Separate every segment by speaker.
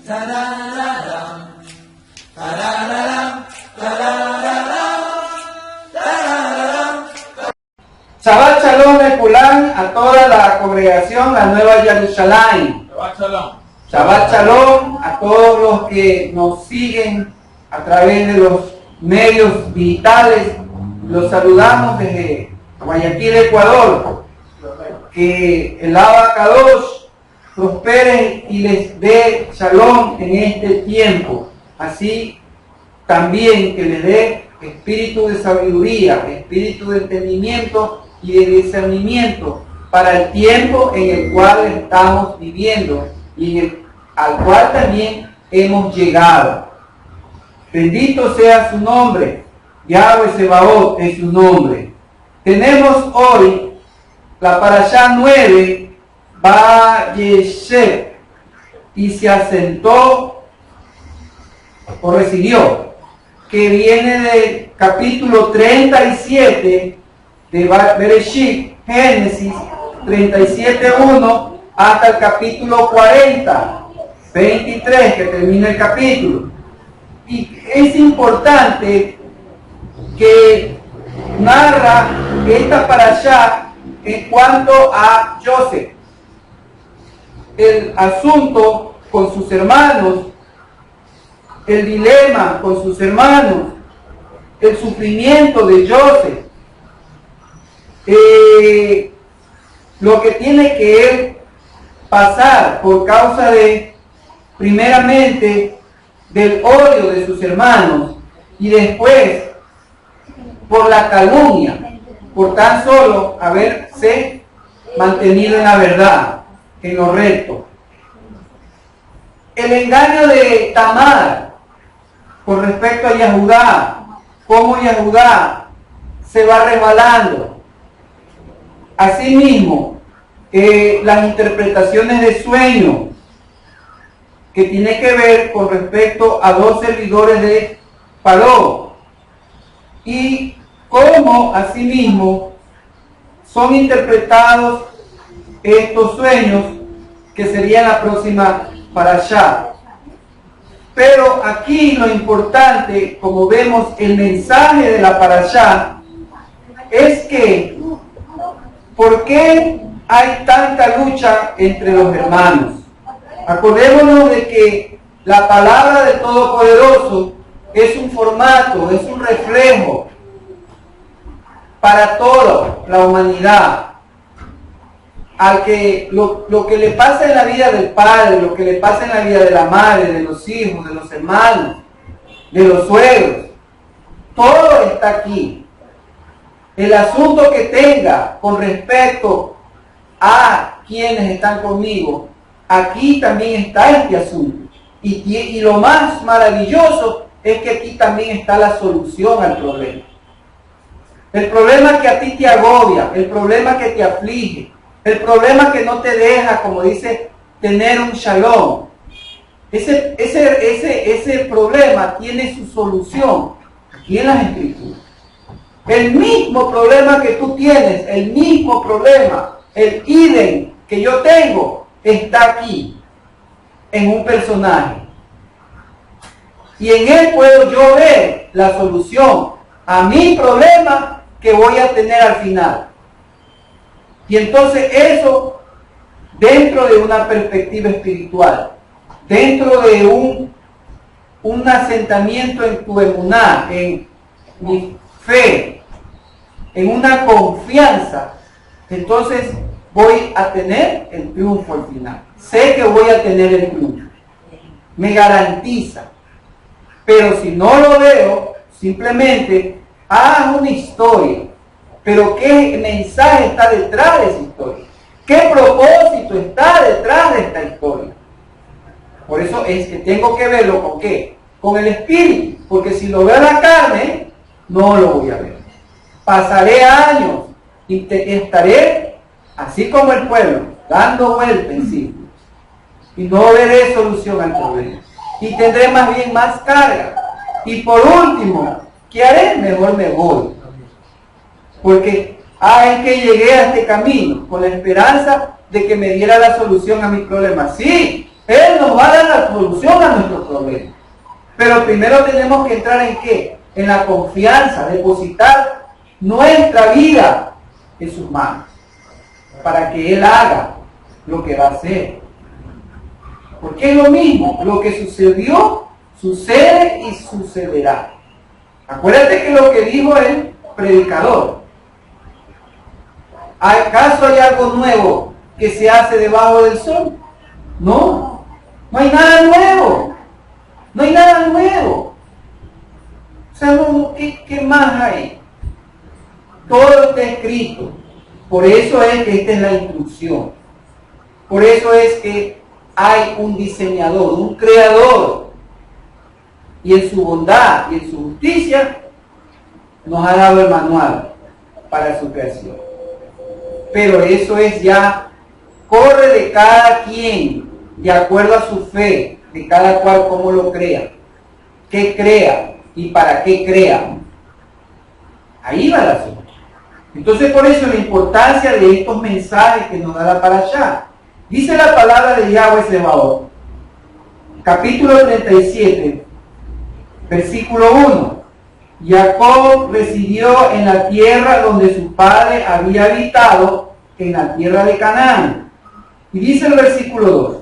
Speaker 1: Shabbat Shalom Mekulán a toda la congregación, la Nueva Jerusalén.
Speaker 2: Shabbat Shalom.
Speaker 1: Shabbat Shalom a todos los que nos siguen a través de los medios digitales. Los saludamos desde Guayaquil, Ecuador. Que el Abacados prospere y les dé Shalom en este tiempo. Así también que les dé espíritu de sabiduría, espíritu de entendimiento y de discernimiento para el tiempo en el cual estamos viviendo y al cual también hemos llegado. Bendito sea su nombre, Yahweh Sebaot es su nombre. Tenemos hoy la Parashá 9, Vayeshev, y se asentó o recibió, que viene del capítulo 37 de Bereshit, Génesis 37:1 hasta el capítulo 23 que termina el capítulo. Y es importante que narra esta parashá en cuanto a Joseph, el asunto con sus hermanos, el dilema con sus hermanos, el sufrimiento de Joseph, lo que tiene que él pasar por causa de, primeramente, del odio de sus hermanos y después por la calumnia, por tan solo haberse mantenido en la verdad, en lo recto. El engaño de Tamar con respecto a Yahudá, cómo Yahudá se va resbalando. Asimismo, las interpretaciones de sueño, que tiene que ver con respecto a dos servidores de Paró, y cómo asimismo son interpretados estos sueños, que serían la próxima parashá. Pero aquí lo importante, como vemos el mensaje de la parashá, es que ¿por qué hay tanta lucha entre los hermanos? Acordémonos de que la palabra del Todopoderoso es un formato, es un reflejo para toda la humanidad. Al que lo que le pasa en la vida del padre, lo que le pasa en la vida de la madre, de los hijos, de los hermanos, de los suegros, todo está aquí. El asunto que tenga con respecto a quienes están conmigo, aquí también está este asunto. Y lo más maravilloso es que aquí también está la solución al problema. El problema que a ti te agobia, el problema que te aflige, el problema que no te deja, como dice, tener un shalom. Ese problema tiene su solución aquí en las Escrituras. El mismo problema que tú tienes, el mismo problema, el idem que yo tengo, está aquí, en un personaje. Y en él puedo yo ver la solución a mi problema que voy a tener al final. Y entonces eso, dentro de una perspectiva espiritual, dentro de un asentamiento en tu emuná, en mi fe, en una confianza, entonces voy a tener el triunfo al final. Sé que voy a tener el triunfo. Me garantiza. Pero si no lo veo, simplemente haz una historia. Pero ¿qué mensaje está detrás de esa historia? ¿Qué propósito está detrás de esta historia? Por eso es que tengo que verlo ¿con qué? Con el espíritu. Porque si lo veo en la carne, no lo voy a ver. Pasaré años y estaré así como el pueblo, dando vueltas en círculos. Y no veré solución al problema. Y tendré más bien más carga. Y por último, ¿qué haré? Mejor me voy. Porque, es que llegué a este camino con la esperanza de que me diera la solución a mis problemas. Sí, Él nos va a dar la la solución a nuestros problemas. Pero primero tenemos que entrar en ¿qué? En la confianza, depositar nuestra vida en sus manos, para que Él haga lo que va a hacer. Porque es lo mismo, lo que sucedió, sucede y sucederá. Acuérdate que lo que dijo el predicador. ¿Acaso hay algo nuevo que se hace debajo del sol? No, no hay nada nuevo. No hay nada nuevo. O sea, ¿qué más hay? Todo está escrito. Por eso es que esta es la instrucción. Por eso es que hay un diseñador, un creador. Y en su bondad y en su justicia nos ha dado el manual para su creación. Pero eso es ya, corre de cada quien, de acuerdo a su fe, de cada cual como lo crea, qué crea y para qué crea. Ahí va el asunto. Entonces por eso la importancia de estos mensajes que nos da la parashá. Dice la palabra de Yahweh Sebaot, capítulo 37, versículo 1. Jacob residió en la tierra donde su padre había habitado, en la tierra de Canaán. Y dice el versículo 2.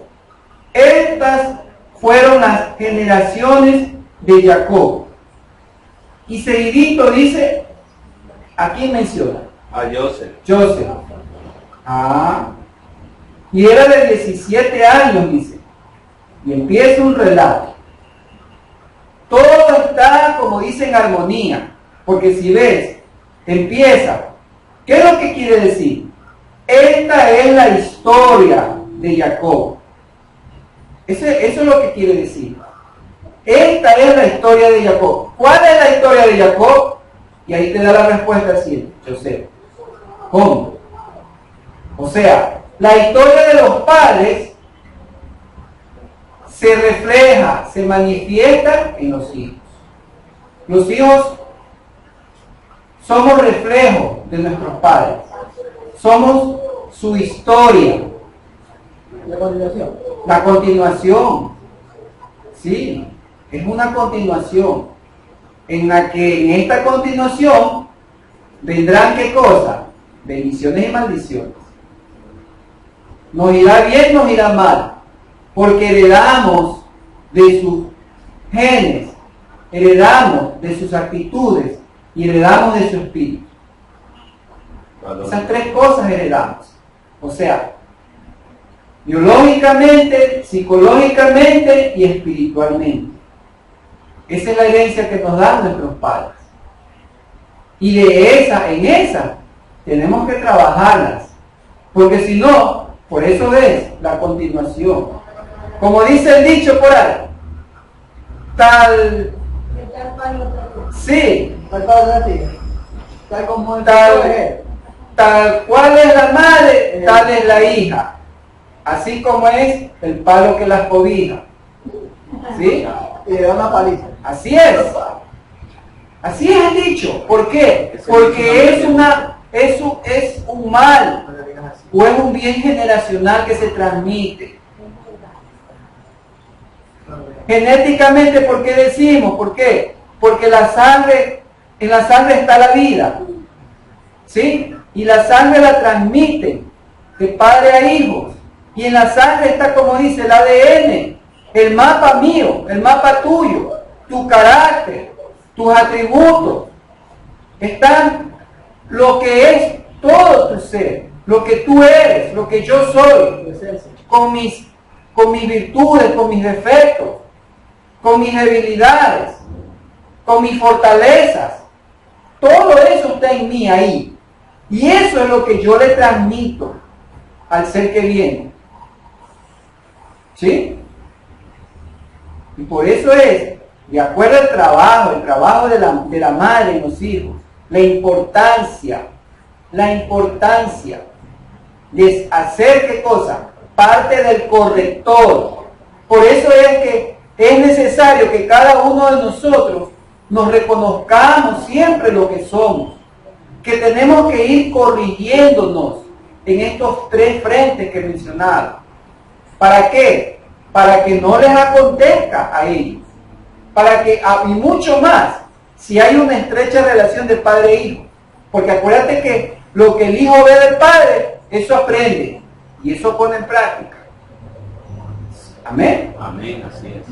Speaker 1: Estas fueron las generaciones de Jacob. Y seguidito dice, ¿a quién menciona?
Speaker 2: A Joseph.
Speaker 1: Joseph. Y era de 17 años, dice. Y empieza un relato. Todo está, como dice, en armonía. Porque si ves, empieza. ¿Qué es lo que quiere decir? Esta es la historia de Jacob. Eso es lo que quiere decir. Esta es la historia de Jacob. ¿Cuál es la historia de Jacob? Y ahí te da la respuesta así, José. ¿Cómo? O sea, la historia de los padres se refleja, se manifiesta en los hijos. Los hijos somos reflejo de nuestros padres. Somos su historia.
Speaker 3: La continuación.
Speaker 1: La continuación. Sí, es una continuación. En la que en esta continuación vendrán ¿qué cosa? Bendiciones y maldiciones. Nos irá bien, nos irá mal. Porque heredamos de sus genes, heredamos de sus actitudes y heredamos de su espíritu. Esas tres cosas heredamos. O sea, biológicamente, psicológicamente y espiritualmente. Esa es la herencia que nos dan nuestros padres. Y en esa, tenemos que trabajarlas. Porque si no, por eso es la continuación. Como dice el dicho por ahí, sí, tal cual es la madre, tal es la hija. Así como es el palo que las cobija. ¿Sí?
Speaker 3: Y le da una paliza.
Speaker 1: Así es. Así es el dicho. ¿Por qué? Porque es un mal o es un bien generacional que se transmite. Genéticamente, ¿por qué decimos? ¿Por qué? Porque en la sangre está la vida. ¿Sí? Y la sangre la transmite de padre a hijos. Y en la sangre está, como dice, el ADN, el mapa mío, el mapa tuyo, tu carácter, tus atributos. Están lo que es todo tu ser, lo que tú eres, lo que yo soy, con mis virtudes, con mis defectos, con mis debilidades, con mis fortalezas. Todo eso está en mí ahí. Y eso es lo que yo le transmito al ser que viene. ¿Sí? Y por eso es, de acuerdo al trabajo de la madre en los hijos, la importancia de hacer ¿qué cosa? Parte del corrector. Por eso es que es necesario que cada uno de nosotros nos reconozcamos siempre lo que somos, que tenemos que ir corrigiéndonos en estos tres frentes que he mencionado. ¿Para qué? para que no les acontezca a ellos. Y mucho más, si hay una estrecha relación de padre e hijo. Porque acuérdate que lo que el hijo ve del padre, eso aprende. Y eso pone en práctica. Amén.
Speaker 2: Amén, así es.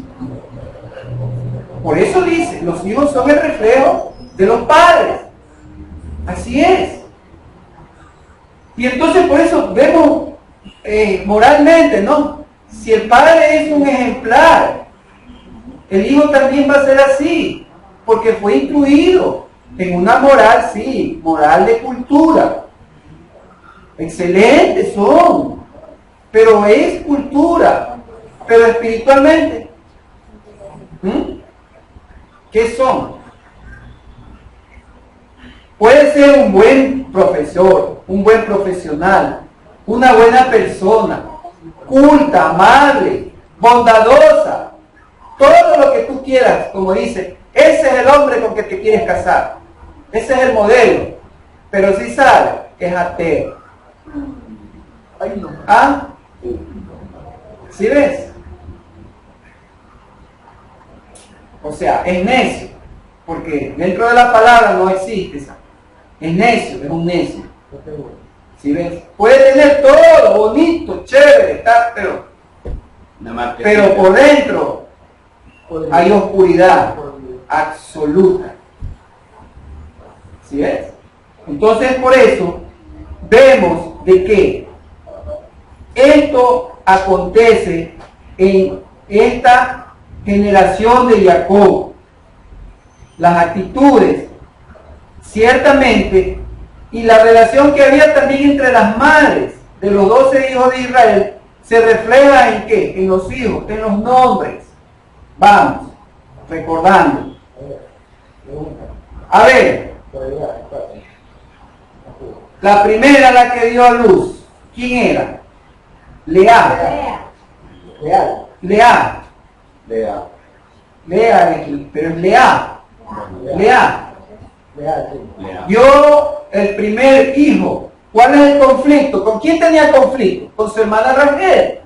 Speaker 1: Por eso dice, los hijos son el reflejo de los padres. Así es. Y entonces por eso vemos moralmente, ¿no? Si el padre es un ejemplar, el hijo también va a ser así, porque fue instruido en una moral, sí, moral de cultura. Excelentes son, pero es cultura. Pero espiritualmente, ¿qué son? Puede ser un buen profesor, un buen profesional, una buena persona, culta, amable, bondadosa, todo lo que tú quieras, como dice, ese es el hombre con que te quieres casar, ese es el modelo, pero si sabe que es ateo. ¿Ah? ¿Sí ves? O sea, es necio, porque dentro de la palabra no existe esa. Es necio, es un necio. ¿Sí ves? Puede tener todo bonito, chévere, está, pero por dentro hay oscuridad absoluta. ¿Sí ves? Entonces por eso vemos de que esto acontece en esta generación de Jacob. Las actitudes, ciertamente, y la relación que había también entre las madres de los 12 hijos de Israel, se refleja en ¿qué? En los hijos, en los nombres. Vamos, recordando. A ver, la primera, la que dio a luz, ¿quién era? Lea. Pero es Lea. Dio el primer hijo. ¿Cuál es el conflicto? ¿Con quién tenía conflicto? Con su hermana Rachel.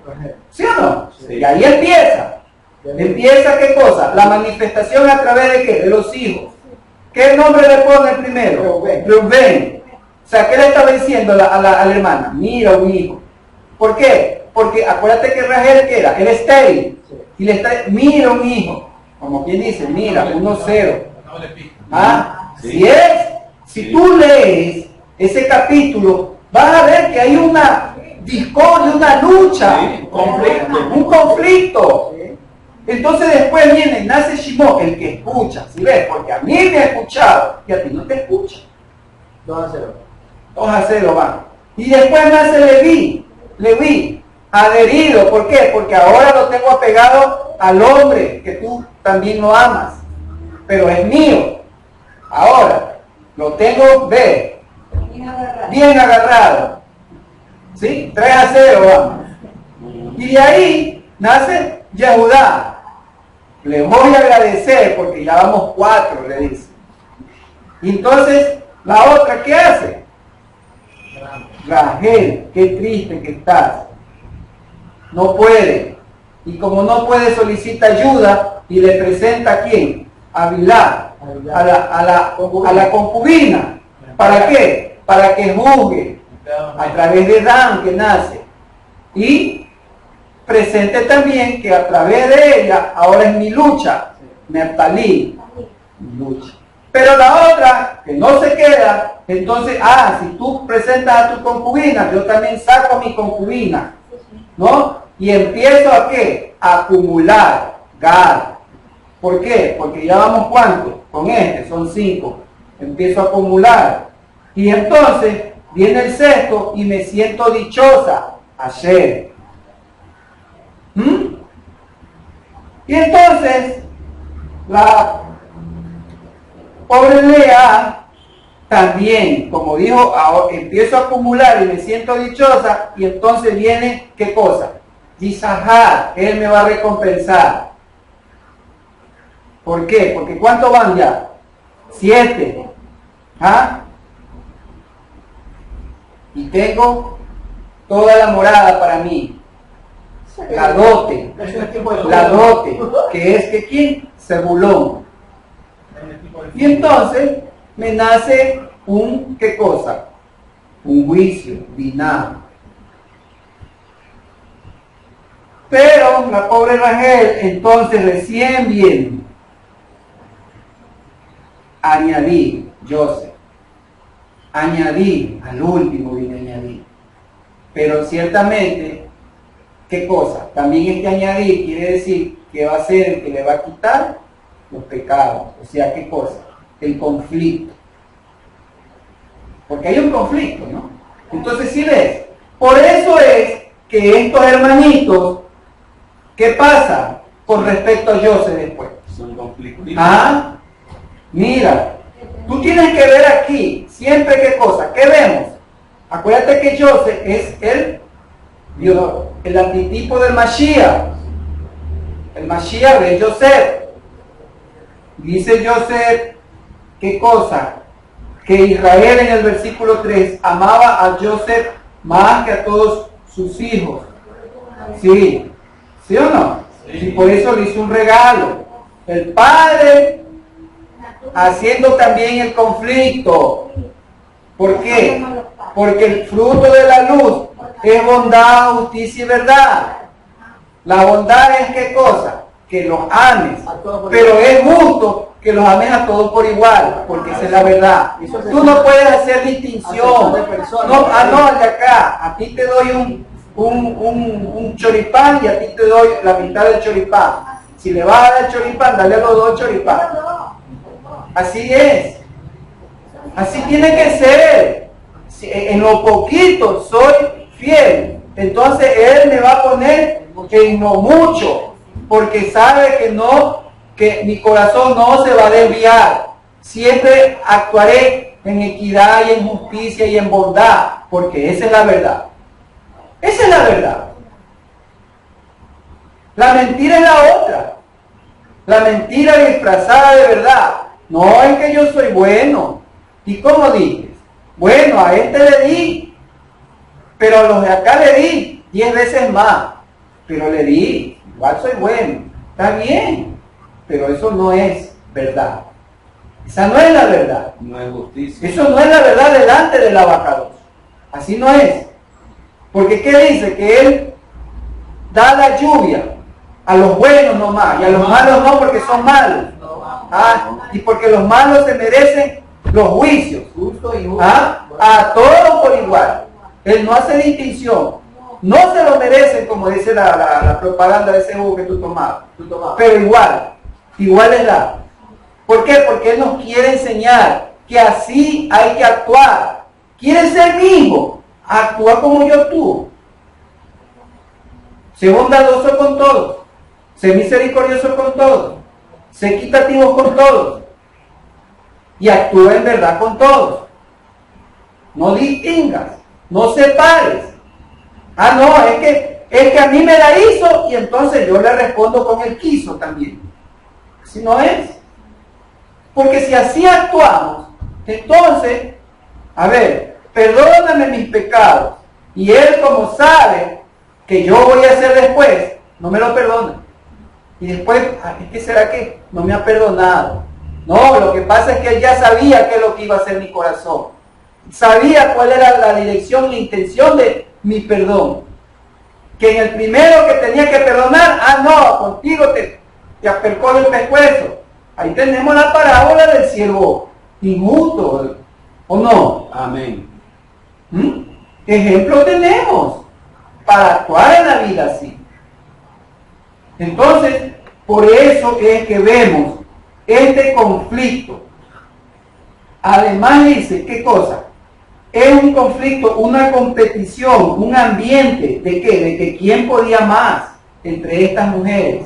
Speaker 1: ¿Sí o no?
Speaker 2: Sí.
Speaker 1: Y ahí empieza. ¿Empieza qué cosa? La manifestación a través de qué? De los hijos. ¿Qué nombre le pone el primero? Rubén. O sea, ¿qué le estaba diciendo a la hermana? Mira un hijo. ¿Por qué? Porque acuérdate que Rachel, ¿qué era? Era estéril. Y le está, mira un hijo. Como quien dice, mira, 1-0. ¿Ah?
Speaker 2: Sí.
Speaker 1: Si tú lees ese capítulo, vas a ver que hay una discordia, una lucha,
Speaker 2: Sí,
Speaker 1: un conflicto. Entonces después viene, nace Shimón, el que escucha, ¿sí ves? Porque a mí me ha escuchado y a ti no te escucha.
Speaker 3: 2-0.
Speaker 1: 2-0 va. Y después nace Leví, adherido. ¿Por qué? Porque ahora lo tengo apegado al hombre, que tú también lo amas, pero es mío. Ahora, lo tengo bien agarrado. ¿Sí? 3-0 vamos. Y de ahí nace Yehudá. Le voy a agradecer porque ya vamos 4, le dice. Y entonces, la otra, ¿qué hace? Rachel, qué triste que estás. No puede. Y como no puede, solicita ayuda y le presenta a quién? A Bilá, a la concubina. ¿Para qué? Para que juzgue a través de Dan que nace. Y presente también que a través de ella ahora es mi lucha. Neftalí, mi lucha. Pero la otra, que no se queda, entonces, si tú presentas a tu concubina, yo también saco a mi concubina, ¿no? Y empiezo a ¿qué? A acumular, Gad. ¿Por qué? Porque ya vamos ¿cuántos? Con son 5. Empiezo a acumular. Y entonces viene el sexto y me siento dichosa, Asher. Y entonces, la pobre Lea también, como dijo, empiezo a acumular y me siento dichosa, y entonces viene, ¿qué cosa? Yisahar, él me va a recompensar. ¿Por qué? Porque ¿cuántos van ya? 7. Y tengo toda la morada para mí. La dote. La dote. Que es que ¿quién? Zebulón. Y entonces me nace un, ¿qué cosa? Un juicio, Diná. Pero la pobre Rachel entonces recién viene a añadir, Joseph. Añadir, al último viene a añadir. Pero ciertamente, ¿qué cosa? También este añadir quiere decir que va a ser el que le va a quitar los pecados. O sea, ¿qué cosa? El conflicto. Porque hay un conflicto, ¿no? Entonces, si ves, por eso es que estos hermanitos, ¿qué pasa con respecto a Joseph después?
Speaker 2: Son conflictos.
Speaker 1: Ah, mira, tú tienes que ver aquí, siempre qué cosa, ¿qué vemos? Acuérdate que Joseph es el antitipo del Mashiach. El Mashiach de Joseph. Dice Joseph, ¿qué cosa? Que Israel en el versículo 3 amaba a Joseph más que a todos sus hijos. ¿Sí? ¿Sí o no? Y por eso le hizo un regalo. El padre haciendo también el conflicto. ¿Por qué? Porque el fruto de la luz es bondad, justicia y verdad. La bondad es ¿qué cosa? Que los ames. Pero es justo que los ames a todos por igual, porque esa es la verdad. Tú no puedes hacer distinción. No, no, de acá, a ti te doy un choripán y a ti te doy la mitad del choripán. Si le vas a dar el choripán, dale a los dos choripán. Así es. Así tiene que ser. Si en lo poquito soy fiel, entonces Él me va a poner en lo mucho, porque sabe que mi corazón no se va a desviar. Siempre actuaré en equidad y en justicia y en bondad, porque esa es la verdad. Esa es la verdad. La mentira es la otra. La mentira disfrazada de verdad. No es que yo soy bueno. ¿Y cómo dices? Bueno, a este le di, pero a los de acá le di 10 veces más. Pero le di, igual soy bueno. Está bien, pero eso no es verdad. Esa no es la verdad.
Speaker 2: No es justicia.
Speaker 1: Eso no es la verdad delante del abacados. Así no es. Porque ¿qué dice? Que Él da la lluvia a los buenos nomás y a los malos no, porque son malos. Y porque los malos se merecen los juicios. A todos por igual. Él no hace distinción. No se lo merecen, como dice la propaganda de ese jugo que tú tomabas. Pero igual es la. ¿Por qué? Porque Él nos quiere enseñar que así hay que actuar. ¿Quieres ser mi hijo? Actúa como yo actúo. Sé bondadoso con todos. Sé misericordioso con todos. Sé equitativo con todos. Y actúa en verdad con todos. No distingas. No separes. No, es que a mí me la hizo y entonces yo le respondo con el quiso también. Así no es. Porque si así actuamos, entonces, a ver, perdóname mis pecados. Y Él, como sabe que yo voy a hacer después, no me lo perdona. Y después, es que será que no me ha perdonado. No, lo que pasa es que Él ya sabía qué es lo que iba a hacer mi corazón. Sabía cuál era la dirección, la intención de mi perdón. Que en el primero que tenía que perdonar, no, contigo te apercó el pescuezo. Ahí tenemos la parábola del siervo injusto, ¿o no?
Speaker 2: Amén.
Speaker 1: Ejemplo tenemos para actuar en la vida así. Entonces, por eso es que vemos este conflicto. Además dice, ¿qué cosa? Es un conflicto, una competición, un ambiente de qué, de que quién podía más entre estas mujeres.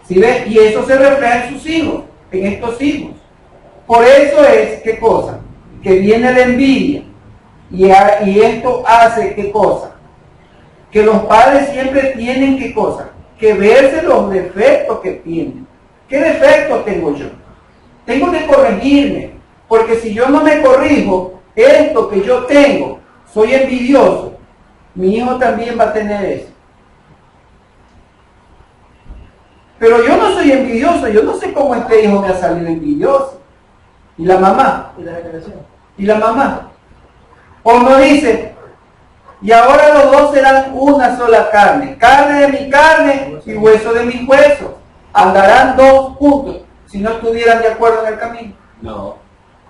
Speaker 1: ¿Sí ves? Y eso se refleja en sus hijos, en estos hijos. Por eso es, ¿qué cosa? Que viene la envidia. Y esto hace, ¿qué cosa? Que los padres siempre tienen, ¿qué cosa? Que verse los defectos que tienen. ¿Qué defectos tengo yo? Tengo que corregirme, porque si yo no me corrijo, esto que yo tengo, soy envidioso, mi hijo también va a tener eso. Pero yo no soy envidioso, yo no sé cómo este hijo me ha salido envidioso. ¿Y la mamá?
Speaker 3: Y la generación.
Speaker 1: ¿Y la mamá? O no dice, y ahora los dos serán una sola carne, carne de mi carne y hueso de mis huesos. Andarán dos juntos, si no estuvieran de acuerdo en el camino.
Speaker 2: No.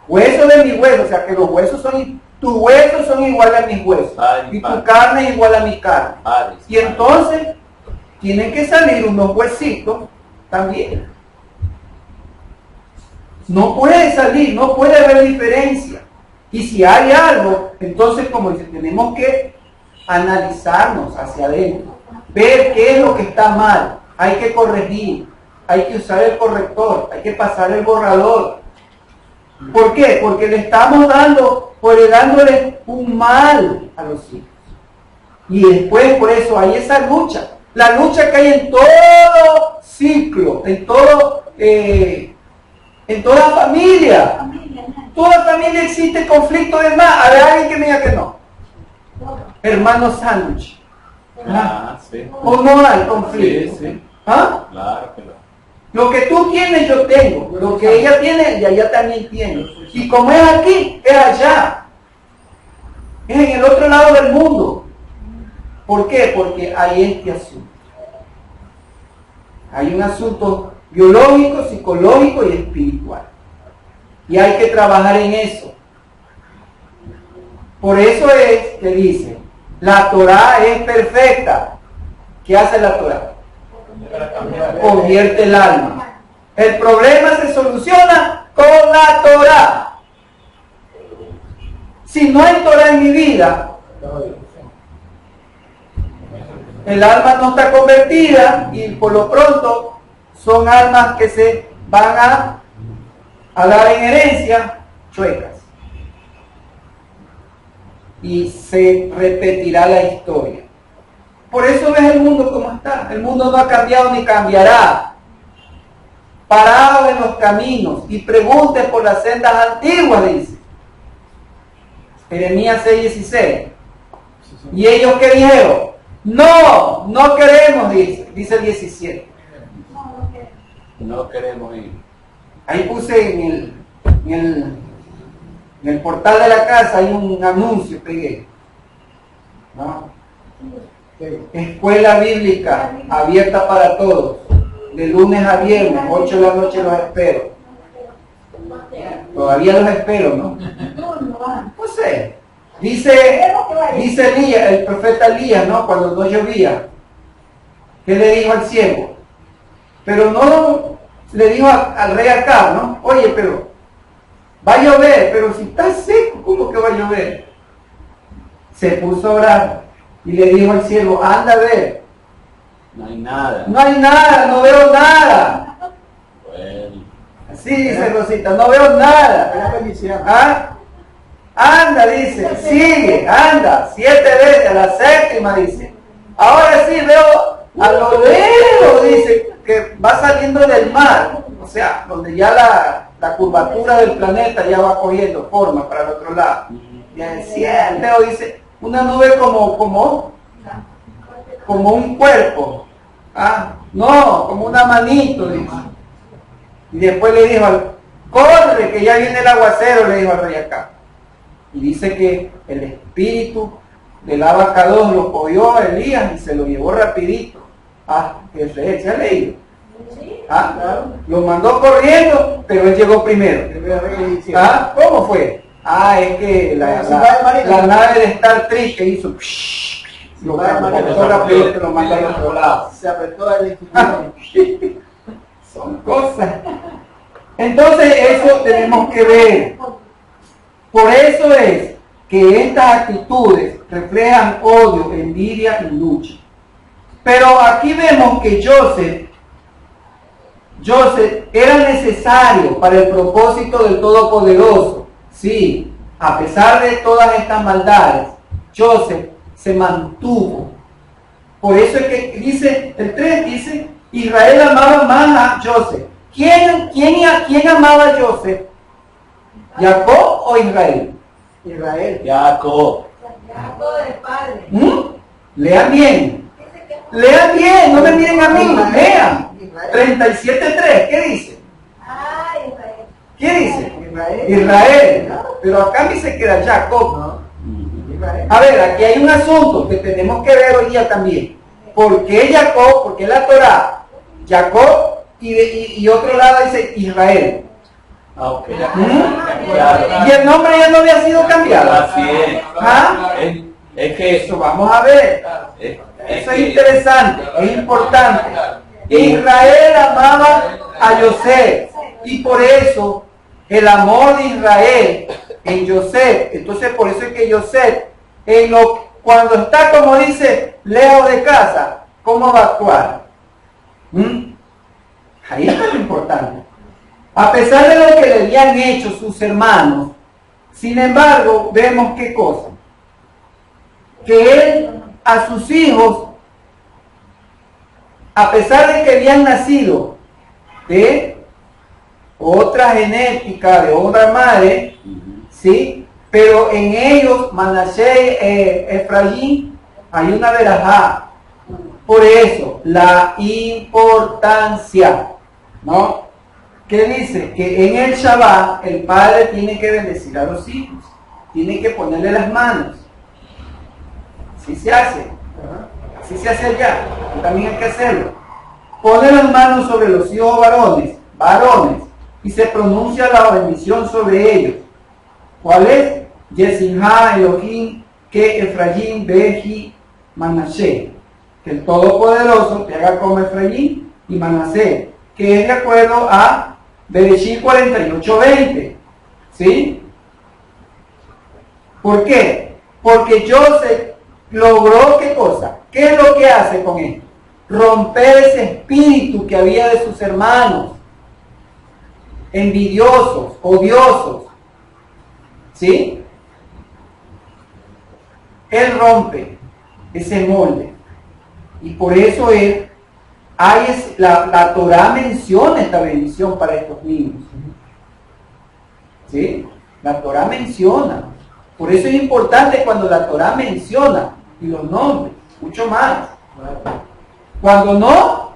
Speaker 1: Hueso de mis huesos, o sea que los huesos son, tus huesos son iguales a mis huesos. Y tu carne es igual a mi carne. Y entonces, tienen que salir unos huesitos también. No puede salir, no puede haber diferencia. Y si hay algo, entonces como dice, tenemos que analizarnos hacia adentro, ver qué es lo que está mal, hay que corregir, hay que usar el corrector, hay que pasar el borrador. ¿Por qué? Porque le estamos dándole un mal a los hijos. Y después por eso hay esa lucha, la lucha que hay en todo ciclo, en toda familia. Toda familia existe conflicto de más. ¿Hay alguien que me diga que no? Hermano sándwich.
Speaker 2: Sí.
Speaker 1: ¿O no hay conflicto?
Speaker 2: Sí, sí.
Speaker 1: ¿Ah?
Speaker 2: Claro que no.
Speaker 1: Lo que tú tienes, yo tengo. Lo que ella tiene, y ella también tiene. Y como es aquí, es allá. Es en el otro lado del mundo. ¿Por qué? Porque hay este asunto. Hay un asunto biológico, psicológico y espiritual. Y hay que trabajar en eso. Por eso es que dice, la Torá es perfecta. ¿Qué hace la Torá? Convierte el alma. El problema se soluciona con la Torá. Si no hay Torá en mi vida, el alma no está convertida y por lo pronto son almas que se van a dar en herencia chuecas. Y se repetirá la historia. Por eso ves el mundo como está. El mundo no ha cambiado ni cambiará. Parado en los caminos y pregunte por las sendas antiguas, dice Jeremías 6:16. ¿Y ellos qué dijeron? No, no queremos, dice el 17.
Speaker 2: No queremos ir.
Speaker 1: Ahí puse en el portal de la casa, hay un anuncio, pegué. ¿No? Escuela bíblica abierta para todos, de lunes a viernes, 8 de la noche los espero. Todavía los espero, ¿no? No sé. Dice Elías, el profeta Elías, ¿no? Cuando no llovía, ¿qué le dijo al siervo? Pero no le dijo al rey Acab, ¿no? Oye, pero va a llover, pero si está seco, ¿cómo que va a llover? Se puso a orar y le dijo al siervo, anda a ver.
Speaker 2: No hay nada.
Speaker 1: No hay nada, no veo nada.
Speaker 2: Bueno.
Speaker 1: Así dice Rosita, no veo nada.
Speaker 3: Era bendición.
Speaker 1: ¿Ah? Anda, dice, sigue, anda, 7 veces, a la 7ª dice. Ahora sí veo a lo lejos, dice, que va saliendo del mar, o sea, donde ya la curvatura del planeta ya va cogiendo forma para el otro lado. Y en el cielo, dice, una nube como un cuerpo. Ah, no, como una manito, dice. Y después le dijo, corre, que ya viene el aguacero, le dijo al rey acá. Y dice que el espíritu del Abacados lo cogió a Elías y se lo llevó rapidito. Ah, Jezreel, ¿se ha leído? Ah, claro. Lo mandó corriendo, pero él llegó primero. Ah, ¿cómo fue? Ah, es que la nave de Star Trek que hizo lo mandó rapidito, lo mandó al otro lado.
Speaker 3: Se apretó la electricidad.
Speaker 1: Son cosas. Entonces eso tenemos que ver. Por eso es que estas actitudes reflejan odio, envidia y lucha. Pero aquí vemos que Joseph era necesario para el propósito del Todopoderoso. Sí, a pesar de todas estas maldades, Joseph se mantuvo. Por eso es que dice, el 3 dice, Israel amaba más a Joseph. ¿Quién amaba a Joseph? ¿Jacob o Israel?
Speaker 3: Israel.
Speaker 2: Jacob.
Speaker 4: Jacob del padre.
Speaker 1: Lean bien. Lean bien, no me miren a mí, lean. 37:3, ¿qué dice? ¿Qué dice?
Speaker 3: Israel.
Speaker 1: Israel. Pero acá dice que era Jacob.
Speaker 3: No. Israel.
Speaker 1: A ver, aquí hay un asunto que tenemos que ver hoy día también. ¿Por qué Jacob? ¿Por qué la Torah? Jacob y otro lado dice Israel.
Speaker 2: Ah, ok.
Speaker 1: Y el nombre ya no había sido cambiado.
Speaker 2: Así es.
Speaker 1: ¿Ah?
Speaker 2: Es que
Speaker 1: Eso vamos a ver. Eso es interesante, es importante. Israel amaba a Yosef y por eso el amor de Israel en Yosef, entonces por eso es que Yosef, cuando está, como dice, lejos de casa, ¿cómo va a actuar? Ahí está lo importante. A pesar de lo que le habían hecho sus hermanos, sin embargo, vemos qué cosa. Que él a sus hijos, a pesar de que habían nacido de otra genética, de otra madre, ¿sí? Pero en ellos, Manasés, Efraín, hay una verajá. Por eso, la importancia, ¿no? Que dice que en el Shabbat el padre tiene que bendecir a los hijos, tiene que ponerle las manos. Así se hace, así se hace allá, y también hay que hacerlo. Pone las manos sobre los hijos varones, y se pronuncia la bendición sobre ellos. ¿Cuál es? Yesinha Elohim, que Efraín, Beji, Manasé. Que el Todopoderoso te haga como Efraín y Manasé, que es de acuerdo a Bereshit 48:20. ¿Sí? ¿Por qué? Porque Joseph logró ¿qué cosa? ¿Qué es lo que hace con esto? Romper ese espíritu que había de sus hermanos, envidiosos, odiosos. ¿Sí? Él rompe ese molde. Y por eso la Torah menciona esta bendición para estos niños. ¿Sí? La Torah menciona. Por eso es importante cuando la Torah menciona y los nombres, mucho más. Cuando no,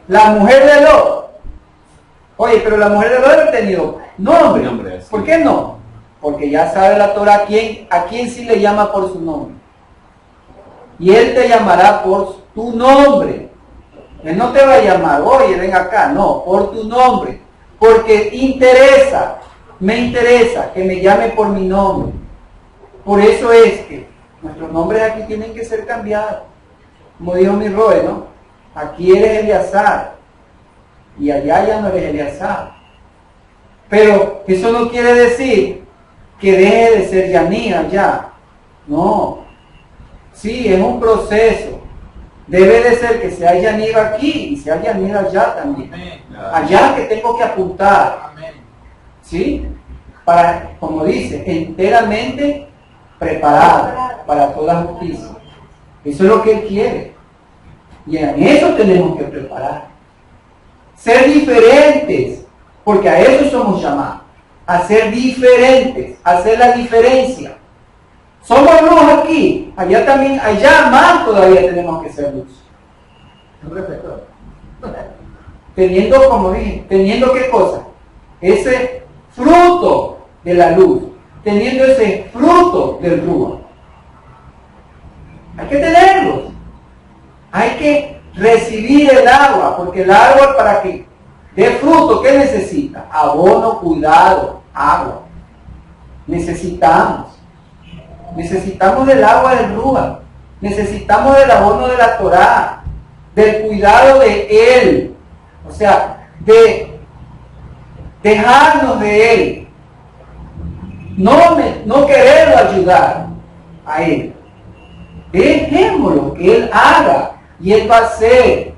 Speaker 1: la mujer de Lot. Oye, pero la mujer de Lot ha tenido nombre. ¿Por qué no? Porque ya sabe la Torah a quién sí le llama por su nombre. Y él te llamará por tu nombre. Él no te va a llamar, oye, ven acá, no, por tu nombre. Porque me interesa que me llame por mi nombre. Por eso es que nuestros nombres aquí tienen que ser cambiados. Como dijo mi Roe, ¿no? Aquí eres Eleazar y allá ya no eres Eleazar. Pero eso no quiere decir que deje de ser Yaní allá. No. Sí, es un proceso. Debe de ser que sea Yaní aquí y sea Yaní allá también. Allá que tengo que apuntar. ¿Sí? Para, como dice, enteramente preparado para toda justicia. Eso es lo que Él quiere. Y en eso tenemos que preparar. Ser diferentes, porque a eso somos llamados. A ser diferentes, a hacer la diferencia. Somos luz aquí, allá también, allá más todavía tenemos que ser luz.
Speaker 3: Un reflector.
Speaker 1: Teniendo, como dije, teniendo qué cosa? Ese fruto de la luz, teniendo ese fruto del ruah. Hay que tenerlos. Hay que recibir el agua, porque el agua para que dé fruto, ¿qué necesita? Abono, cuidado, agua. Necesitamos del agua del ruah, necesitamos del abono de la Torah, del cuidado de Él, o sea, de dejarnos de Él, no quererlo ayudar a Él. Dejémoslo que Él haga y Él va a hacer.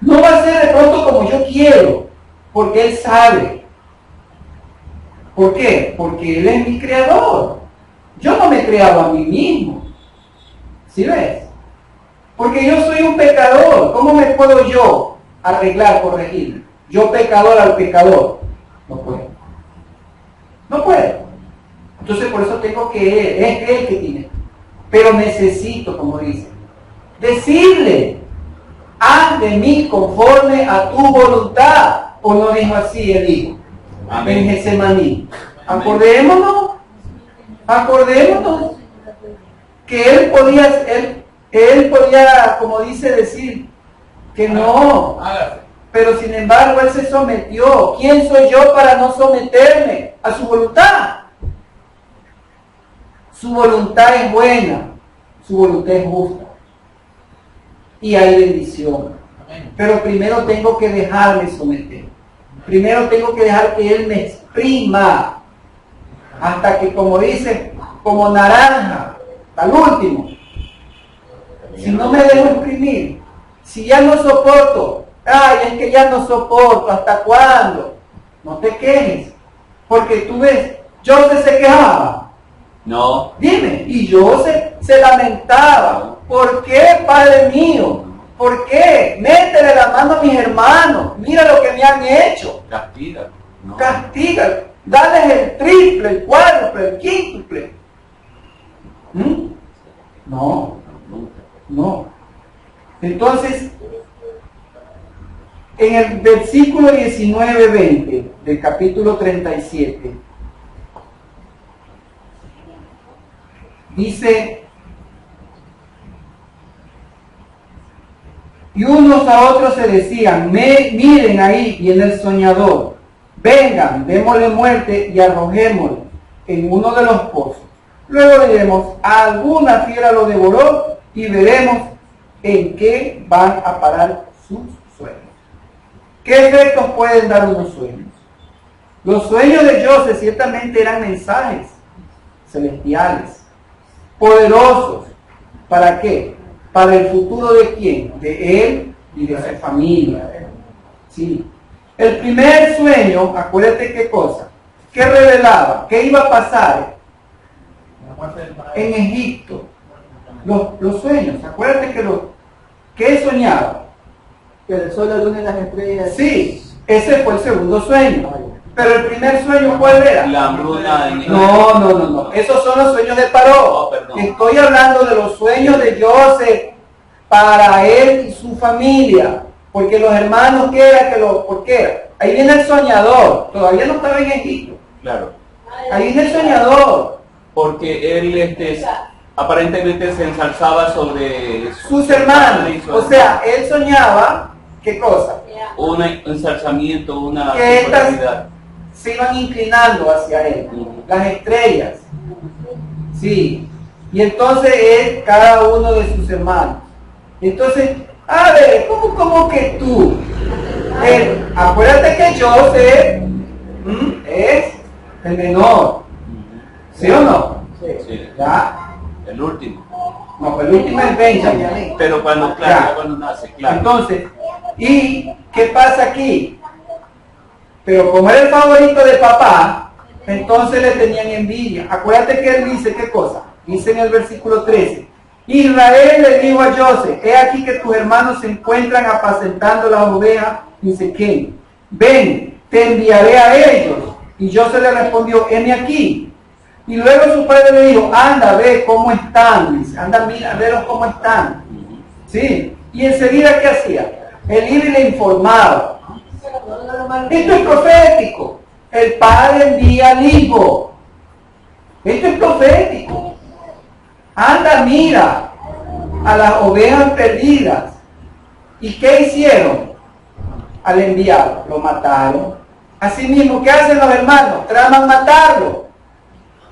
Speaker 1: No va a ser de pronto como yo quiero, porque Él sabe. ¿Por qué? Porque Él es mi creador. Yo no me he creado a mí mismo. ¿Sí ves? Porque yo soy un pecador. ¿Cómo me puedo yo arreglar, corregir? Yo pecador al pecador. No puedo. No puedo. Entonces por eso tengo que es Él que tiene. Pero necesito, como dice, decirle. haz de mí conforme a tu voluntad. ¿O no dijo así el Hijo?
Speaker 2: Amén.
Speaker 1: En Getsemaní.
Speaker 2: Amén.
Speaker 1: Acordémonos que él podía, como dice, decir que no,
Speaker 3: Hágase.
Speaker 1: pero sin embargo él se sometió. ¿Quién soy yo para no someterme a su voluntad? Su voluntad es buena, su voluntad es justa y hay bendición.
Speaker 3: Amén.
Speaker 1: Pero primero tengo que dejarme someter. Primero tengo que dejar que él me exprima hasta que, como dice, como naranja, al último. Si no me dejo exprimir, si ya no soporto, ay, es que ya no soporto, ¿hasta cuándo? No te quejes, porque tú ves, José se quejaba.
Speaker 2: No.
Speaker 1: Dime, y José se lamentaba. ¿Por qué, Padre mío? ¿Por qué? Métele la mano a mis hermanos. Mira lo que me han hecho.
Speaker 2: Castiga. No.
Speaker 1: Castiga. Dales el triple, el cuádruple, el quíntuple. No,
Speaker 2: Nunca.
Speaker 1: no. Entonces, en el versículo 19-20 del capítulo 37, dice: y unos a otros se decían, miren, ahí viene el soñador, vengan, démosle muerte y arrojémosle en uno de los pozos. Luego diremos, alguna fiera lo devoró y veremos en qué van a parar sus sueños. ¿Qué efectos pueden dar unos sueños? Los sueños de José ciertamente eran mensajes celestiales, poderosos. ¿Para qué? Para el futuro de quién, de él y de su familia. Sí. El primer sueño, acuérdate qué cosa, ¿qué revelaba? ¿Qué iba a pasar en Egipto? Los sueños, acuérdate ¿qué soñaba?
Speaker 4: Que el sol, la luna y las estrellas.
Speaker 1: Sí, ese fue el segundo sueño. Pero el primer sueño, ¿cuál era?
Speaker 2: La hambruna en
Speaker 1: No. Esos son los sueños de Paró.
Speaker 2: Oh, perdón.
Speaker 1: Estoy hablando de los sueños de José para él y su familia. Porque los hermanos, ¿qué era? ¿Por qué era? Ahí viene el soñador. Todavía no estaba en Egipto.
Speaker 2: Claro.
Speaker 1: Ahí viene el soñador.
Speaker 2: Porque él aparentemente se ensalzaba sobre
Speaker 1: Sus hermanos.
Speaker 2: y su
Speaker 1: O sea, él soñaba, ¿qué cosa?
Speaker 2: un ensalzamiento, una
Speaker 1: Que estas
Speaker 2: superioridad.
Speaker 1: se iban inclinando hacia él. Las estrellas. Sí. Y entonces él, cada uno de sus hermanos. Entonces, a ver, ¿cómo que tú? Acuérdate que José es el menor. ¿Sí o no?
Speaker 2: Sí.
Speaker 1: ¿Ya?
Speaker 2: El último.
Speaker 1: No, el último es Benjamín.
Speaker 2: Pero cuando,
Speaker 1: Ya.
Speaker 2: claro, cuando nace, claro.
Speaker 1: Entonces, ¿y qué pasa aquí? Pero como era el favorito de papá, entonces le tenían envidia. Acuérdate que él dice, ¿qué cosa? Dice en el versículo 13. Israel le dijo a José, he aquí que tus hermanos se encuentran apacentando las ovejas en Siquem. Ven, te enviaré a ellos. Y José le respondió, heme aquí. Y luego su padre le dijo, anda, ve cómo están. Dice, anda, mira, veros cómo están. ¿Sí? Y enseguida, ¿qué hacía? Él iba y le informaba. Esto es profético. El padre envía al hijo. Esto es profético. Anda, mira a las ovejas perdidas. ¿Y qué hicieron al enviarlo? Lo mataron. Asimismo, ¿qué hacen los hermanos? Traman matarlo.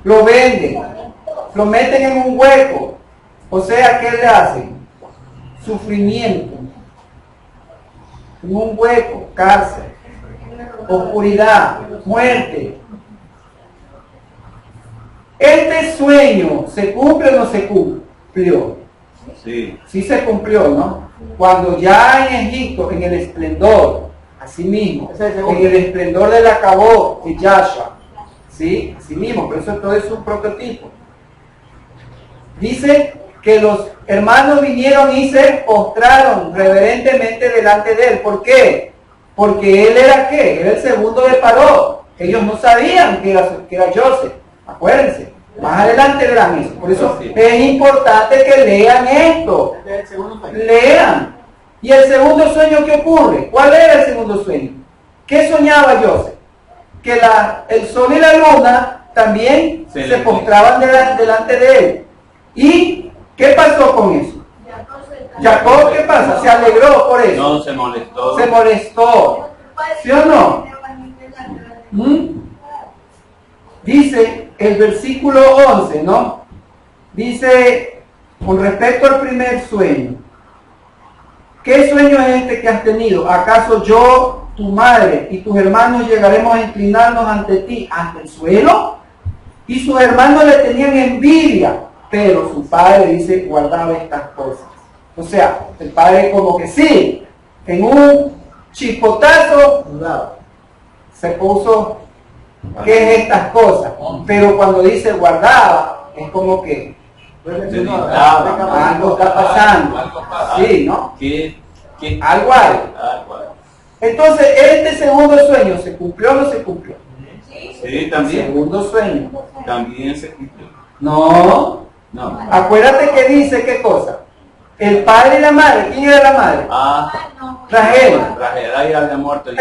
Speaker 1: Lo venden. Lo meten en un hueco. O sea, ¿qué le hacen? Sufrimiento. En un hueco, cárcel, oscuridad, muerte. ¿Este sueño se cumple o no se cumplió?
Speaker 2: Sí.
Speaker 1: Sí se cumplió, ¿no? Cuando ya en Egipto, en el esplendor, así mismo, en el esplendor del acabó de Yahshua, ¿sí? Así mismo, pero eso todo es un prototipo. Dice que los hermanos vinieron y se postraron reverentemente delante de él. ¿Por qué? Porque él era ¿qué? Era el segundo de Paró. Ellos no sabían que era José. Acuérdense. Más adelante verán eso. Por eso es importante que lean esto. Lean. ¿Y el segundo sueño qué ocurre? ¿Cuál era el segundo sueño? ¿Qué soñaba Joseph? Que el sol y la luna también se postraban delante de él. ¿Y qué pasó con eso? Jacob, ¿qué pasa? Se alegró por eso.
Speaker 2: No se molestó.
Speaker 1: Se molestó. ¿Sí o no? Dice el versículo 11, ¿no? Dice, con respecto al primer sueño, ¿qué sueño es este que has tenido? ¿Acaso yo, tu madre y tus hermanos llegaremos a inclinarnos ante ti, ante el suelo? Y sus hermanos le tenían envidia, pero su padre, dice, guardaba estas cosas. O sea, el padre como que sí, en un chipotazo, se puso, ¿qué es estas cosas? Pero cuando dice guardaba, es como que algo está pasando. Sí, ¿no? Algo hay. Entonces, este segundo sueño, ¿se cumplió o no se cumplió?
Speaker 2: Sí, también.
Speaker 1: Segundo sueño.
Speaker 2: También se cumplió.
Speaker 1: No.
Speaker 2: No.
Speaker 1: Acuérdate que dice, ¿qué cosa? El padre y la madre. ¿Quién era la madre? Rachel.
Speaker 2: Rachel ya había muerto.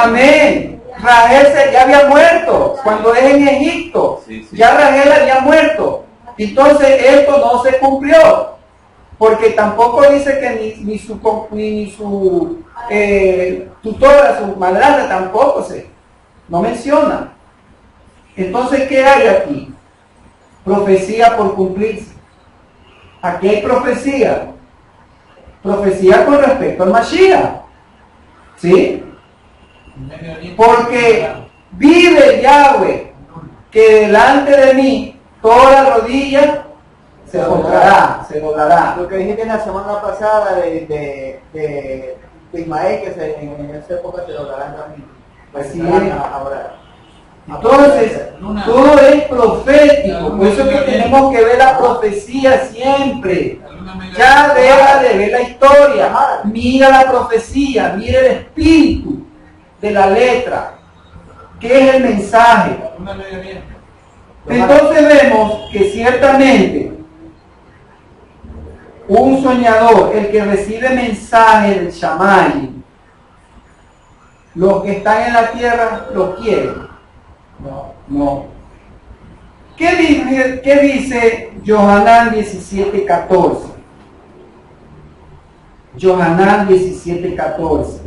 Speaker 1: Amén. Rachel ya había muerto cuando es en Egipto.
Speaker 2: Sí.
Speaker 1: Ya Rachel había muerto. Entonces esto no se cumplió. Porque tampoco dice que ni su tutora, su madrastra tampoco no menciona. Entonces, ¿qué hay aquí? Profecía por cumplirse. Aquí hay profecía. Profecía con respecto al Mashiach. ¿Sí? Porque vive Yahweh, que delante de mí toda rodilla se pondrá, se doblará.
Speaker 4: Lo que dijiste en la semana pasada de Ismael, que en esa época se doblarán también.
Speaker 1: Así
Speaker 4: Van
Speaker 1: es.
Speaker 4: a orar.
Speaker 1: Entonces, todo es profético, por eso es que tenemos que ver la profecía siempre. Ya deja de ver la historia, mira la profecía, mira el espíritu de la letra, qué es el mensaje. Entonces vemos que ciertamente un soñador, el que recibe mensaje del Shammai, los que están en la tierra lo quieren. No. ¿Qué dice Yohanan 17:14? Yohanan 17:14.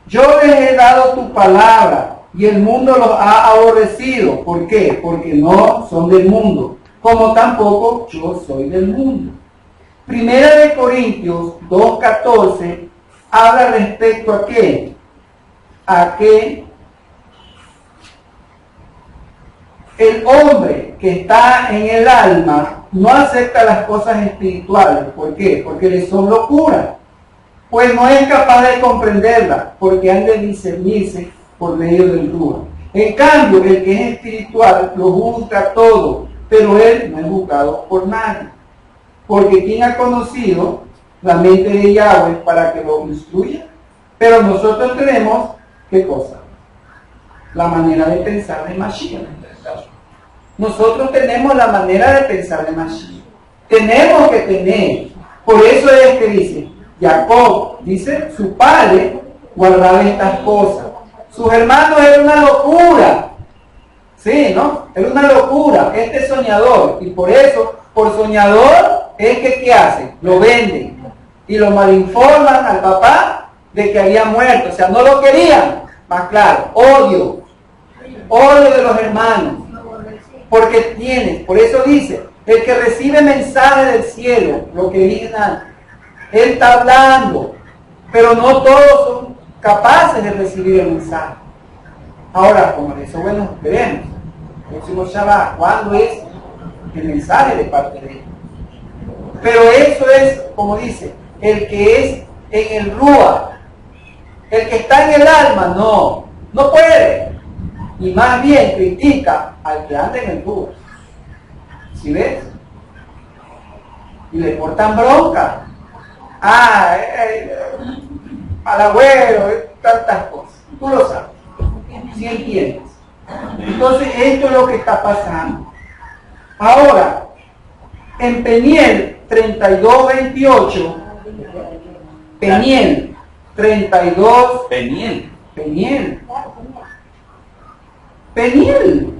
Speaker 1: Yo les he dado tu palabra y el mundo los ha aborrecido. ¿Por qué? Porque no son del mundo, como tampoco yo soy del mundo. Primera de Corintios 2:14 habla respecto a qué? A que el hombre que está en el alma no acepta las cosas espirituales. ¿Por qué? Porque le son locura. Pues no es capaz de comprenderlas, porque han de discernirse por medio del Ruach. En cambio, el que es espiritual lo juzga todo, pero él no es juzgado por nadie. Porque ¿quién ha conocido la mente de Yahweh para que lo instruya? Pero nosotros tenemos, ¿qué cosa? La manera de pensar de Mashiach. Nosotros tenemos la manera de pensar de Mashiach. Tenemos que tener. Por eso es que dice, Jacob, dice, su padre guardaba estas cosas. Sus hermanos eran una locura. Sí, ¿no? Era una locura. Este soñador. Y por eso, por soñador, es que ¿qué hacen? Lo venden. Y lo malinforman al papá de que había muerto. O sea, no lo querían. Más claro, odio. Odio de los hermanos. Porque tienes, por eso dice, el que recibe mensaje del cielo, lo que dicen antes, él está hablando, pero no todos son capaces de recibir el mensaje. Ahora, como eso, bueno, veremos. El próximo Shabbat, ¿cuándo es el mensaje de parte de él? Pero eso es, como dice, el que es en el Ruach, el que está en el alma, no puede. Y más bien critica al que anda en el Ruach. ¿Sí ves? Y le portan bronca. Al abuelo, tantas cosas. Tú lo sabes. ¿Sí entiendes? Entonces, esto es lo que está pasando. Ahora, En Peniel 32:28, Peniel 32,
Speaker 2: Peniel.
Speaker 1: Peniel,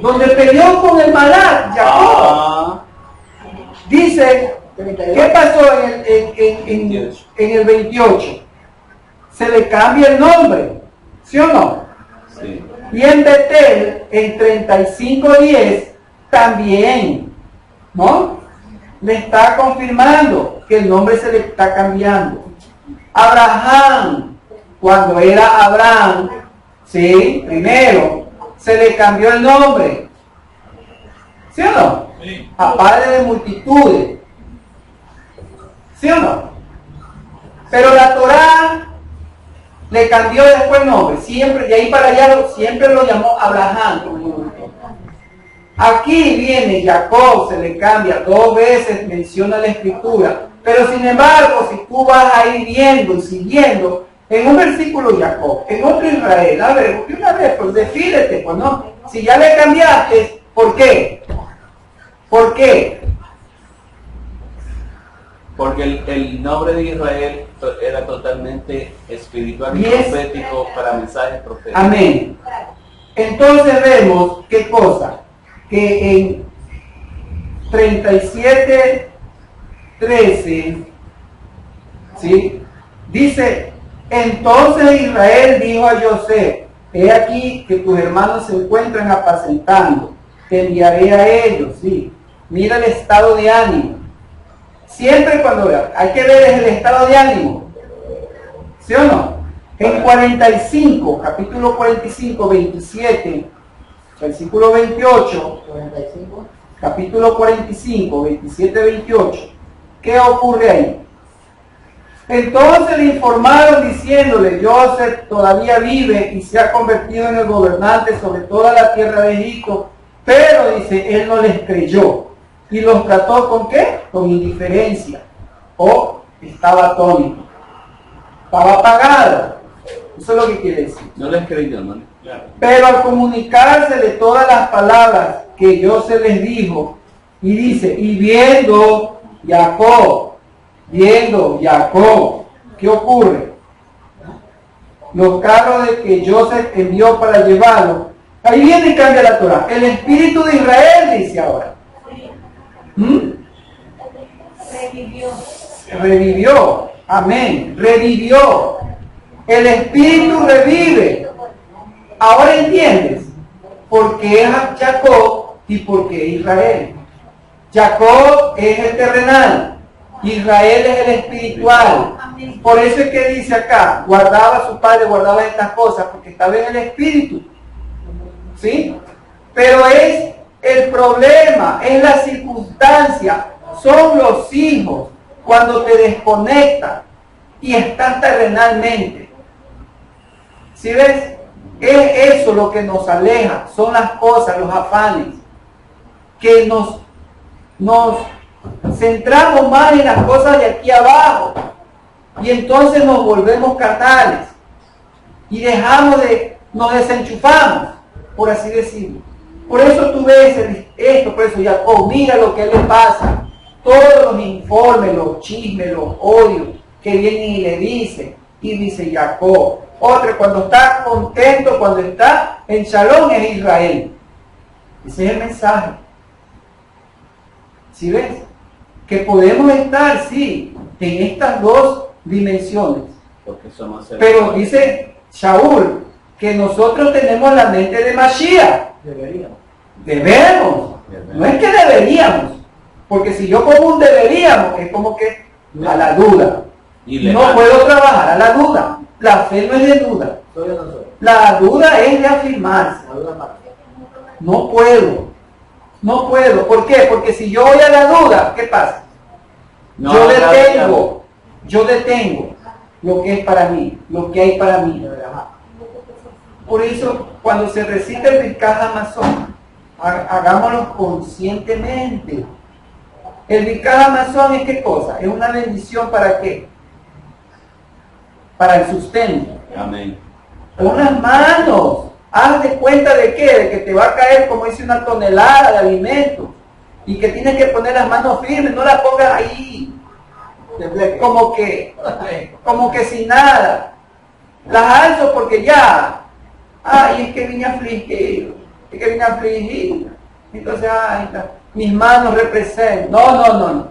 Speaker 1: donde peleó con el Malak, Jacob.
Speaker 2: Ah,
Speaker 1: Dice,
Speaker 4: 32.
Speaker 1: ¿qué pasó en el 28? Se le cambia el nombre, ¿sí o no?
Speaker 2: sí.
Speaker 1: Y en Betel, en 35:10, también, ¿no? Le está confirmando que el nombre se le está cambiando. Abraham, cuando era Abraham, sí, primero, se le cambió el nombre, ¿sí o no?
Speaker 2: Sí.
Speaker 1: A padre de multitudes, ¿sí o no? Pero la Torá le cambió después el nombre, siempre, de ahí para allá siempre lo llamó Abraham. Aquí viene Jacob, se le cambia 2 veces, menciona la escritura, pero sin embargo, si tú vas a ir viendo y siguiendo, en un versículo Jacob, en otro Israel, a ver, porque una vez, pues defínete, pues no, si ya le cambiaste, ¿por qué? ¿Por qué?
Speaker 2: Porque el nombre de Israel era totalmente espiritual y
Speaker 1: Y es-
Speaker 2: profético para mensajes proféticos.
Speaker 1: Amén. Entonces vemos, ¿qué cosa? Que en 37:13, ¿sí? Dice, entonces Israel dijo a José, he aquí que tus hermanos se encuentran apacentando, te enviaré a ellos, ¿sí? Mira el estado de ánimo. Siempre cuando hay que ver el estado de ánimo, ¿sí o no? En 45, capítulo 45, 27, versículo 28,
Speaker 4: 45.
Speaker 1: capítulo 45, 27, 28, ¿qué ocurre ahí? Entonces le informaron diciéndole, Joseph todavía vive y se ha convertido en el gobernante sobre toda la tierra de Egipto, pero dice, él no les creyó. ¿Y los trató con qué? Con indiferencia. O estaba atónito. Estaba apagado. Eso es lo que quiere decir.
Speaker 2: No les creyó, ¿no? Claro.
Speaker 1: Pero al comunicarse de todas las palabras que José les dijo, y dice, y viendo Jacob, ¿qué ocurre? Los carros de que José envió para llevarlo, ahí viene y cambia la Torah. El espíritu de Israel, dice ahora. Revivió, amén, revivió. El espíritu revive. Ahora entiendes por qué es Jacob y por qué Israel. Jacob es el terrenal, Israel es el espiritual. Por eso es que dice acá, guardaba a su padre, guardaba estas cosas, porque estaba en el espíritu. ¿Sí? Pero es el problema, es la circunstancia, son los hijos cuando te desconectan y están terrenalmente. ¿Sí ves? Es eso lo que nos aleja, son las cosas, los afanes, que nos centramos más en las cosas de aquí abajo y entonces nos volvemos carnales y nos desenchufamos, por así decirlo. Por eso tú ves esto, por eso Jacob, mira lo que le pasa, todos los informes, los chismes, los odios que vienen y le dicen, y dice Jacob. Otro, cuando está contento, cuando está en Shalom, es Israel. Ese es el mensaje. ¿Sí ves? Que podemos estar, sí, en estas dos dimensiones.
Speaker 2: Porque somos
Speaker 1: Pero dice Shaul que nosotros tenemos la mente de Mashiach.
Speaker 4: Deberíamos.
Speaker 1: Debemos. No es que deberíamos. Porque si yo pongo un deberíamos, es como que a la duda. No puedo trabajar a la duda. La fe no es de duda.
Speaker 4: ¿Soy o no soy?
Speaker 1: La duda es de afirmarse.
Speaker 4: La duda más.
Speaker 1: No puedo. No puedo. ¿Por qué? Porque si yo voy a la duda, ¿qué pasa?
Speaker 2: No,
Speaker 1: Yo detengo lo que es para mí, lo que hay para mí. Por eso, cuando se recita el Birkat Hamazon, hagámoslo conscientemente. El Birkat Hamazon es ¿qué cosa? Es una bendición ¿para qué? Para el sustento.
Speaker 2: Amén.
Speaker 1: Pon las manos. Haz de cuenta de qué, de que te va a caer, como dice, una tonelada de alimento. y que tienes que poner las manos firmes, no las pongas ahí, como que sin nada. Las alzo porque ya, es que vine afligido, entonces, mis manos representan. No.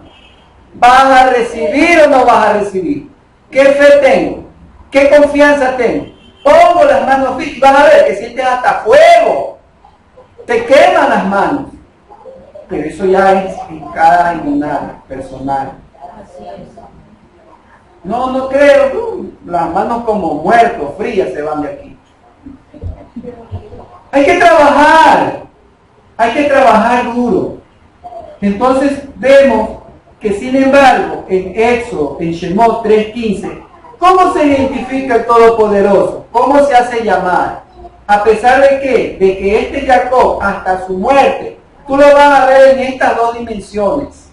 Speaker 1: ¿Vas a recibir o no vas a recibir? ¿Qué fe tengo? ¿Qué confianza tengo? Pongo las manos firmes y vas a ver que sientes hasta fuego. Te queman las manos. Pero eso ya es en cada inmunidad personal. No creo. Las manos como muertos, frías, se van de aquí. Hay que trabajar duro. Entonces vemos que sin embargo en Éxodo, en Shemot 3:15, ¿cómo se identifica el Todopoderoso? ¿Cómo se hace llamar? A pesar de que este Jacob hasta su muerte, tú lo vas a ver en estas dos dimensiones.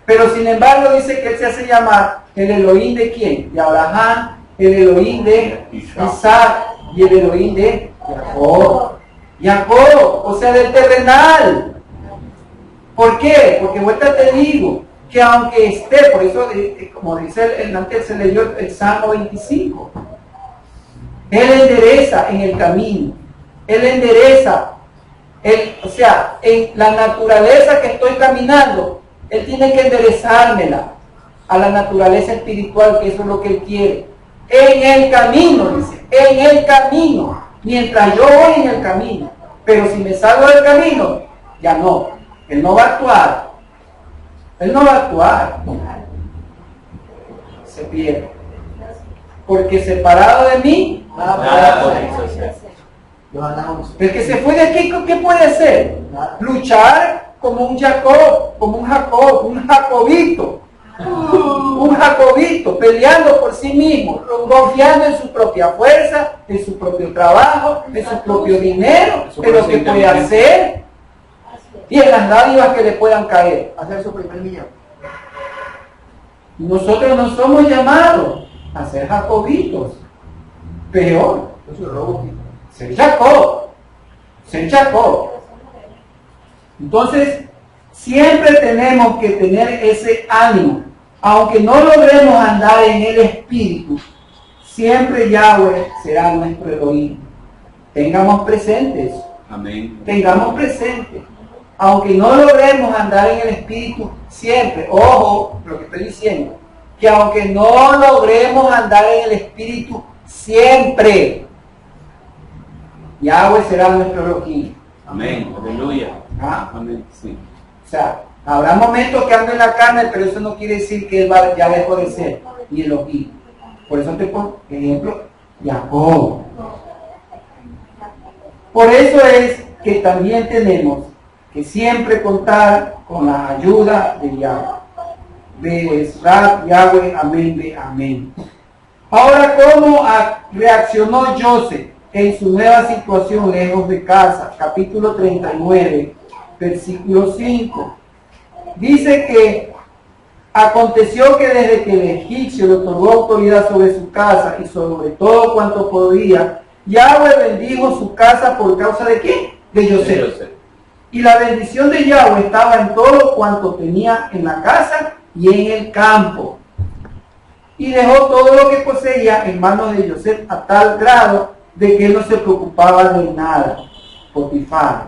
Speaker 1: Pero sin embargo dice que él se hace llamar el Elohim de quién? De Abraham, el Elohim de Isaac y el Elohim de Jacob, o sea, del terrenal. ¿Por qué? Porque vuelta te digo que aunque esté, por eso como dice el antes se leyó el Salmo 25, él endereza en el camino, él endereza, o sea, en la naturaleza que estoy caminando, él tiene que enderezármela a la naturaleza espiritual, que eso es lo que él quiere. En el camino, dice, en el camino, mientras yo voy en el camino, pero si me salgo del camino, ya no, él no va a actuar, se pierde, porque separado de mí, nada puede hacer. El que se fue de aquí, ¿qué puede hacer? Luchar como un Jacob, un jacobito, peleando por sí mismo, confiando en su propia fuerza, en su propio trabajo, en su propio dinero, en lo que puede hacer y en las dádivas que le puedan caer.
Speaker 4: Hacer su primer millón.
Speaker 1: Nosotros no somos llamados a ser jacobitos, peor, ser Jacob. Entonces, siempre tenemos que tener ese ánimo. Aunque no logremos andar en el Espíritu, siempre Yahweh será nuestro Elohim. Tengamos presentes.
Speaker 2: Amén.
Speaker 1: Tengamos presente. Aunque no logremos andar en el Espíritu, siempre, ojo lo que estoy diciendo, que aunque no logremos andar en el Espíritu, siempre Yahweh será nuestro Elohim.
Speaker 2: Amén. Aleluya. Amén. Sí.
Speaker 1: O sea, habrá momentos que ando en la carne, pero eso no quiere decir que él ya dejó de ser ni Elohim. Por eso te pongo ejemplo, Jacob. Por eso es que también tenemos que siempre contar con la ayuda de Yahweh. Be'ezrat Yahweh, amén, amén. Ahora, ¿cómo reaccionó Joseph en su nueva situación lejos de casa? Capítulo 39, versículo 5. Dice que aconteció que desde que el egipcio le otorgó autoridad sobre su casa y sobre todo cuanto podía, Yahweh bendijo su casa por causa de ¿quién? De Joseph. Y la bendición de Yahweh estaba en todo cuanto tenía en la casa y en el campo. Y dejó todo lo que poseía en manos de Joseph a tal grado de que él no se preocupaba de nada. Potifar.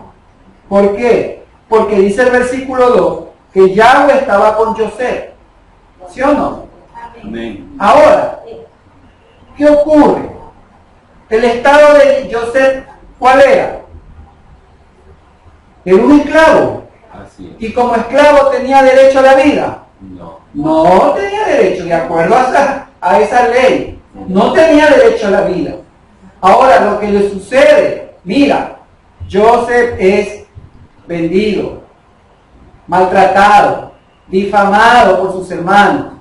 Speaker 1: ¿Por qué? Porque dice el versículo 2 que Yahweh estaba con Joseph. ¿Sí o no?
Speaker 2: Amén.
Speaker 1: Ahora, ¿qué ocurre? El estado de Joseph, ¿cuál era? Era un esclavo.
Speaker 2: Así es.
Speaker 1: Y como esclavo tenía derecho a la vida. No tenía derecho, de acuerdo a esa ley. No tenía derecho a la vida. Ahora, lo que le sucede, mira, Joseph es vendido, maltratado, difamado por sus hermanos.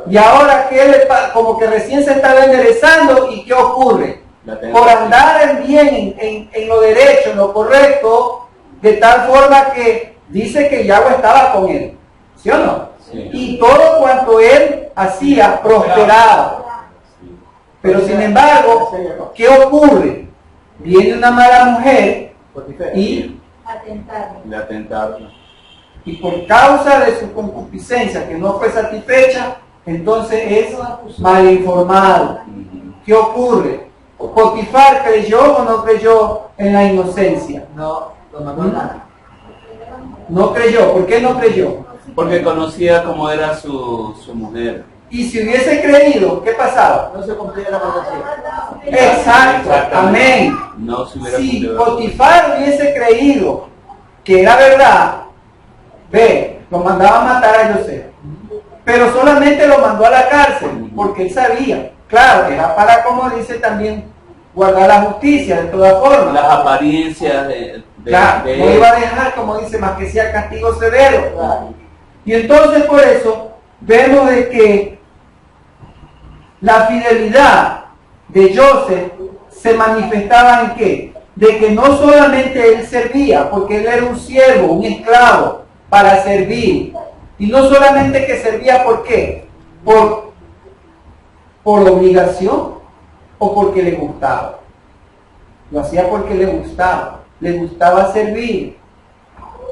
Speaker 1: Y ahora que él como que recién se estaba enderezando, ¿y qué ocurre? Por andar en bien, en lo derecho, en lo correcto, de tal forma que dice que Yahweh estaba con él. ¿Sí o no?
Speaker 2: Sí.
Speaker 1: Y todo cuanto él hacía prosperaba. Pero sin embargo, ¿qué ocurre? Viene una mala mujer y
Speaker 5: tentaron.
Speaker 2: La tentaron.
Speaker 1: Y por causa de su concupiscencia que no fue satisfecha, entonces es mal informado. ¿Qué ocurre? Potifar creyó o no creyó en la inocencia.
Speaker 4: No, lo mandó a nada.
Speaker 1: No creyó. ¿Por qué no creyó?
Speaker 2: Porque conocía cómo era su mujer.
Speaker 1: Y si hubiese creído, ¿qué pasaba?
Speaker 4: No se cumplía la profecía.
Speaker 1: Exacto. Amén.
Speaker 2: No se hubiera
Speaker 1: Si
Speaker 2: cumplido.
Speaker 1: Potifar hubiese creído que era verdad, ve, lo mandaba a matar a José. Pero solamente lo mandó a la cárcel, porque él sabía. Claro, era para, como dice también, guardar la justicia de todas formas.
Speaker 2: Las apariencias de
Speaker 1: Claro, no
Speaker 2: él.
Speaker 1: iba a dejar, como dice, más que sea castigo severo.
Speaker 4: Claro.
Speaker 1: Y entonces por eso vemos de que la fidelidad de Joseph se manifestaba en qué? De que no solamente él servía, porque él era un siervo, un esclavo para servir. Y no solamente que servía, ¿por qué? Por obligación o porque le gustaba. Lo hacía porque le gustaba servir.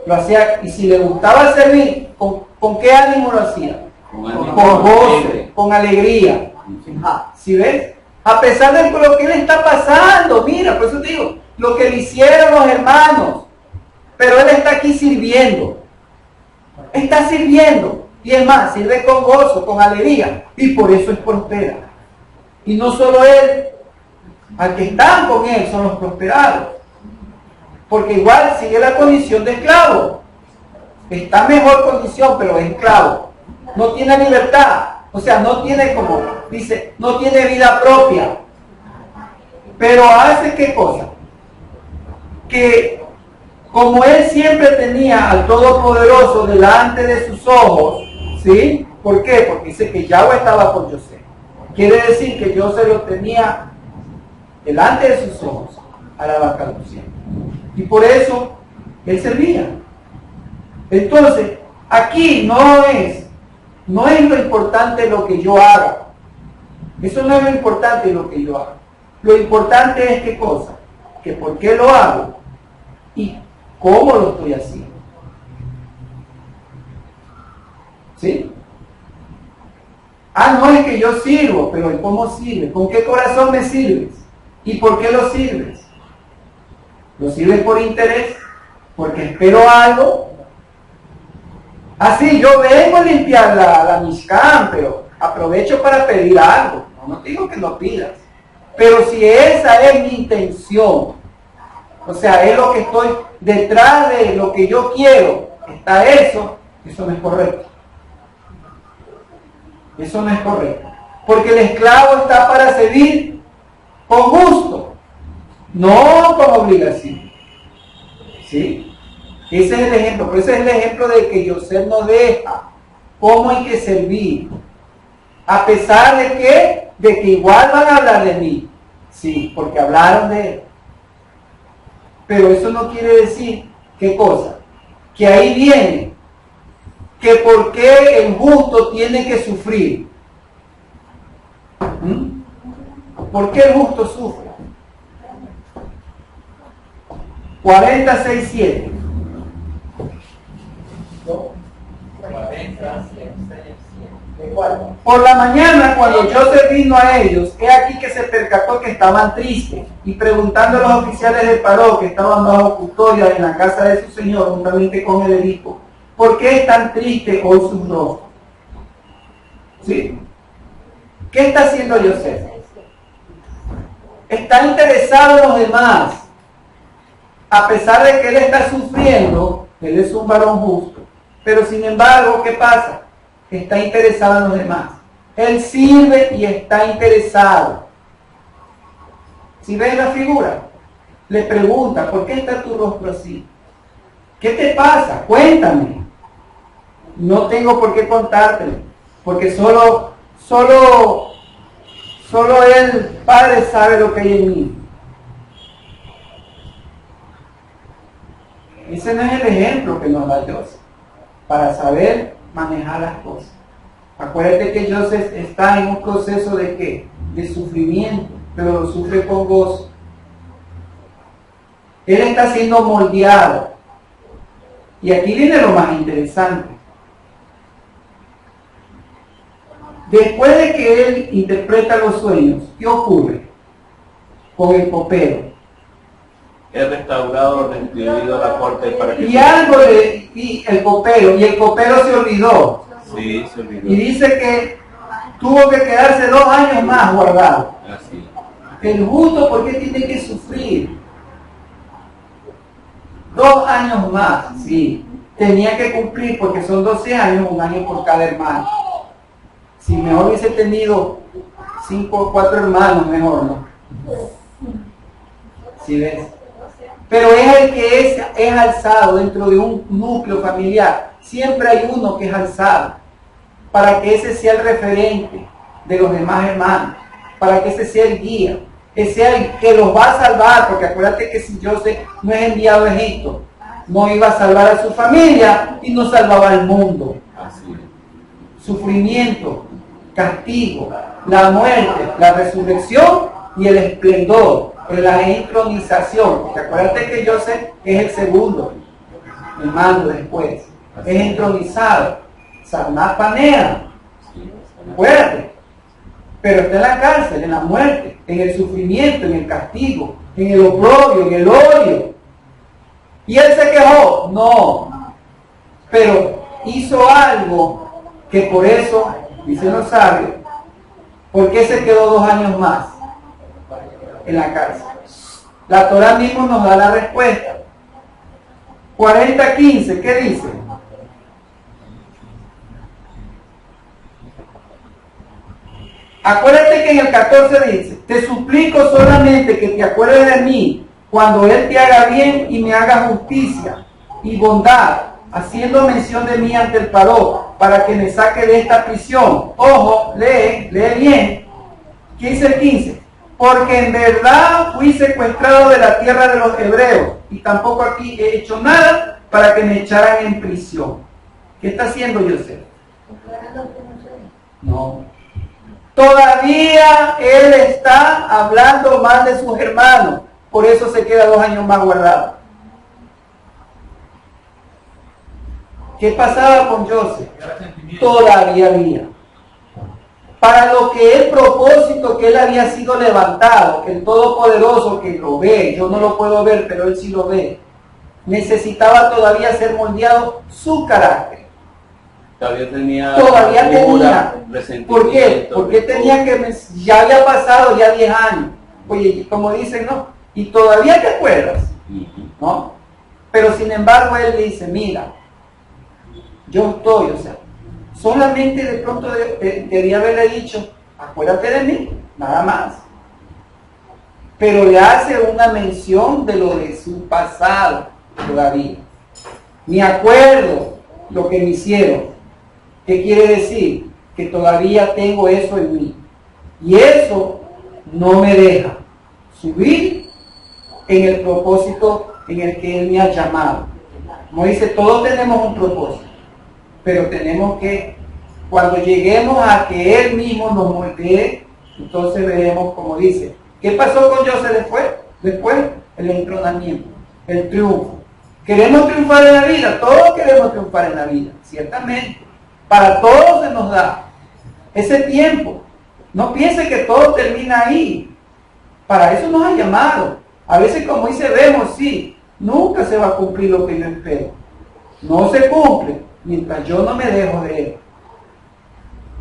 Speaker 1: Lo hacía, y si le gustaba servir, ¿con qué ánimo lo hacía? Con gozo, con alegría. ¿Sí ves? A pesar de lo que él está pasando, mira, por eso te digo, lo que le hicieron los hermanos, pero él está aquí sirviendo. Está sirviendo. Y es más, sirve con gozo, con alegría. Y por eso es prospera. Y no solo él, al que están con él son los prosperados. Porque igual sigue la condición de esclavo. Está en mejor condición, pero es esclavo. No tiene libertad. O sea, no tiene, como dice, no tiene vida propia. Pero hace qué cosa? Que como él siempre tenía al Todopoderoso delante de sus ojos, ¿sí? ¿Por qué? Porque dice que Yahweh estaba con José. Quiere decir que José lo tenía delante de sus ojos a la vaca luciente. Y por eso él servía. Entonces, aquí no es lo importante lo que yo haga. Eso no es lo importante lo que yo haga. Lo importante es qué cosa, que por qué lo hago y cómo lo estoy haciendo. ¿Sí? Ah, no es que yo sirvo, pero ¿y cómo sirves? ¿Con qué corazón me sirves? ¿Y por qué lo sirves? ¿Lo sirves por interés? ¿Porque espero algo? Así, yo vengo a limpiar la Mishkan, pero aprovecho para pedir algo. No te digo que lo pidas. Pero si esa es mi intención, o sea, es lo que estoy detrás de lo que yo quiero, está eso no es correcto. Eso no es correcto. Porque el esclavo está para servir con gusto, no con obligación. ¿Sí? Ese es el ejemplo. Pero ese es el ejemplo de que José nos deja cómo hay que servir. A pesar de que igual van a hablar de mí. Sí, porque hablaron de él. Pero eso no quiere decir, ¿qué cosa? Que ahí viene que por qué el justo tiene que sufrir. ¿Por qué el justo sufre? 46:7. Por la mañana, cuando Joseph vino a ellos, he aquí que se percató que estaban tristes, y preguntando a los oficiales de Paró, que estaban bajo custodia en la casa de su señor, juntamente con él, le dijo: ¿por qué están tristes hoy sus rostros? ¿Sí? ¿Qué está haciendo Joseph? Está interesado en los demás. A pesar de que él está sufriendo, él es un varón justo. Pero sin embargo, ¿qué pasa? Está interesado en los demás. Él sirve y está interesado. Si ven la figura, le pregunta: ¿por qué está tu rostro así? ¿Qué te pasa? Cuéntame. No tengo por qué contártelo, porque solo el Padre sabe lo que hay en mí. Ese no es el ejemplo que nos da Joseph para saber manejar las cosas. Acuérdate que Joseph está en un proceso de ¿qué? De sufrimiento, pero lo sufre con gozo. Él está siendo moldeado Y aquí viene lo más interesante. Después de que él interpreta los sueños, ¿qué ocurre con el copero?
Speaker 2: Es restaurado, restituido a la corte para que...
Speaker 1: Y el copero se olvidó.
Speaker 2: Sí, se olvidó.
Speaker 1: Y dice que tuvo que quedarse 2 años más guardado.
Speaker 2: Así.
Speaker 1: El justo, ¿por qué tiene que sufrir? 2 años más, sí. Tenía que cumplir porque son 12 años, 1 año por cada hermano. Si mejor hubiese tenido 5 o 4 hermanos, mejor, ¿no? ¿Sí ves? Pero es el que es alzado dentro de un núcleo familiar. Siempre hay uno que es alzado, para que ese sea el referente de los demás hermanos, para que ese sea el guía, que sea el que los va a salvar, porque acuérdate que si José no es enviado a Egipto, no iba a salvar a su familia y no salvaba al mundo.
Speaker 2: Así es.
Speaker 1: Sufrimiento, castigo, la muerte, la resurrección y el esplendor, la entronización, porque acuérdate que José es el segundo, el mando después, es entronizado, Sarnapanea, acuérdate, pero está en la cárcel, en la muerte, en el sufrimiento, en el castigo, en el oprobio, en el odio. ¿Y él se quejó? No, pero hizo algo que por eso, dicen los sabios, ¿por qué se quedó 2 años más en la cárcel? La Torah mismo nos da la respuesta. 40:15, ¿qué dice? Acuérdate que en el 14 dice, te suplico solamente que te acuerdes de mí cuando Él te haga bien y me haga justicia y bondad, haciendo mención de mí ante el Paró, para que me saque de esta prisión. Ojo, lee bien. ¿Qué dice el 15? Porque en verdad fui secuestrado de la tierra de los hebreos y tampoco aquí he hecho nada para que me echaran en prisión. ¿Qué está haciendo José? No. Todavía él está hablando mal de sus hermanos, por eso se queda 2 años más guardado. ¿Qué pasaba con José? Todavía había. Para lo que el propósito que él había sido levantado, el Todopoderoso que lo ve, yo no lo puedo ver, pero él sí lo ve, necesitaba todavía ser moldeado su carácter.
Speaker 2: Todavía tenía.
Speaker 1: ¿Por qué? Porque tenía que, ya había pasado ya 10 años. Oye, como dicen, ¿no? Y todavía te acuerdas, ¿no? Pero sin embargo él dice, mira, yo estoy, o sea, solamente de pronto debía haberle dicho, acuérdate de mí, nada más. Pero le hace una mención de lo de su pasado todavía. Me acuerdo lo que me hicieron. ¿Qué quiere decir? Que todavía tengo eso en mí. Y eso no me deja subir en el propósito en el que Él me ha llamado. Como dice, todos tenemos un propósito, pero tenemos que, cuando lleguemos a que Él mismo nos moldee, entonces veremos, como dice, ¿qué pasó con José después? El entronamiento, el triunfo. ¿Queremos triunfar en la vida? Todos queremos triunfar en la vida, ciertamente. Para todos se nos da ese tiempo. No piense que todo termina ahí. Para eso nos ha llamado. A veces, como dice, vemos, sí, nunca se va a cumplir lo que yo espero. No se cumple mientras yo no me dejo de Él.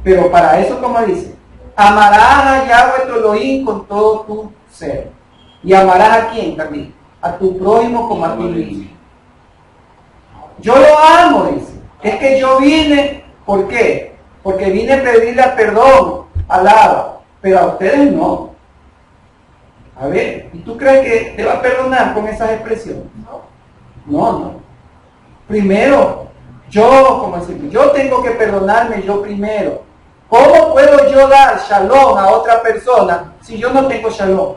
Speaker 1: Pero para eso, como dice, amarás a Yahweh tu Elohim con todo tu ser. ¿Y amarás a quién también? A tu prójimo como a ti mismo. Yo lo amo, dice. Es que yo vine, ¿por qué? Porque vine a pedirle perdón al Abba, pero a ustedes no. A ver, ¿y tú crees que te va a perdonar con esas expresiones? No. Primero, como decir, yo tengo que perdonarme yo primero. ¿Cómo puedo yo dar shalom a otra persona si yo no tengo shalom?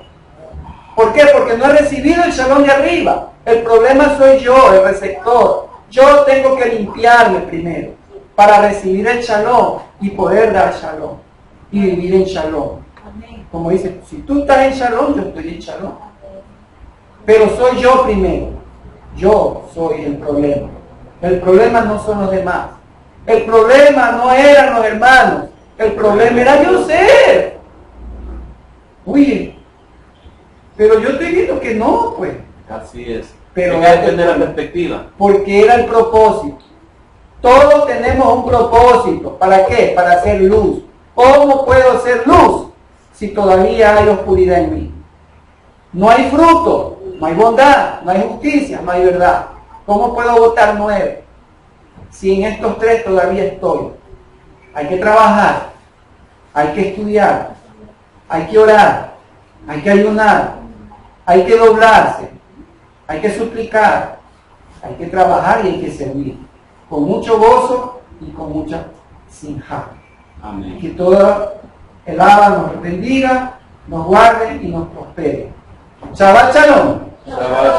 Speaker 1: ¿Por qué? Porque no he recibido el shalom de arriba. El problema soy yo, el receptor. Yo tengo que limpiarme primero para recibir el shalom y poder dar shalom y vivir en shalom. Como dice, si tú estás en shalom, yo estoy en shalom. Pero soy yo primero. Yo soy el problema. El problema no son los demás. El problema no eran los hermanos. El problema era yo ser. Oye, pero yo estoy viendo que no, pues.
Speaker 2: Así es.
Speaker 1: Pero
Speaker 2: hay que tener la perspectiva.
Speaker 1: Porque era el propósito. Todos tenemos un propósito. ¿Para qué? Para hacer luz. ¿Cómo puedo hacer luz si todavía hay oscuridad en mí? No hay fruto, no hay bondad, no hay justicia, no hay verdad. ¿Cómo puedo votar 9? Si en estos 3 todavía estoy. Hay que trabajar, hay que estudiar, hay que orar, hay que ayunar, hay que doblarse, hay que suplicar, hay que trabajar y hay que servir. Con mucho gozo y con mucha sinja.
Speaker 2: Amén.
Speaker 1: Que todo el Abba nos bendiga, nos guarde y nos prospere. Shabbat Shalom.
Speaker 2: Shabbat shalom.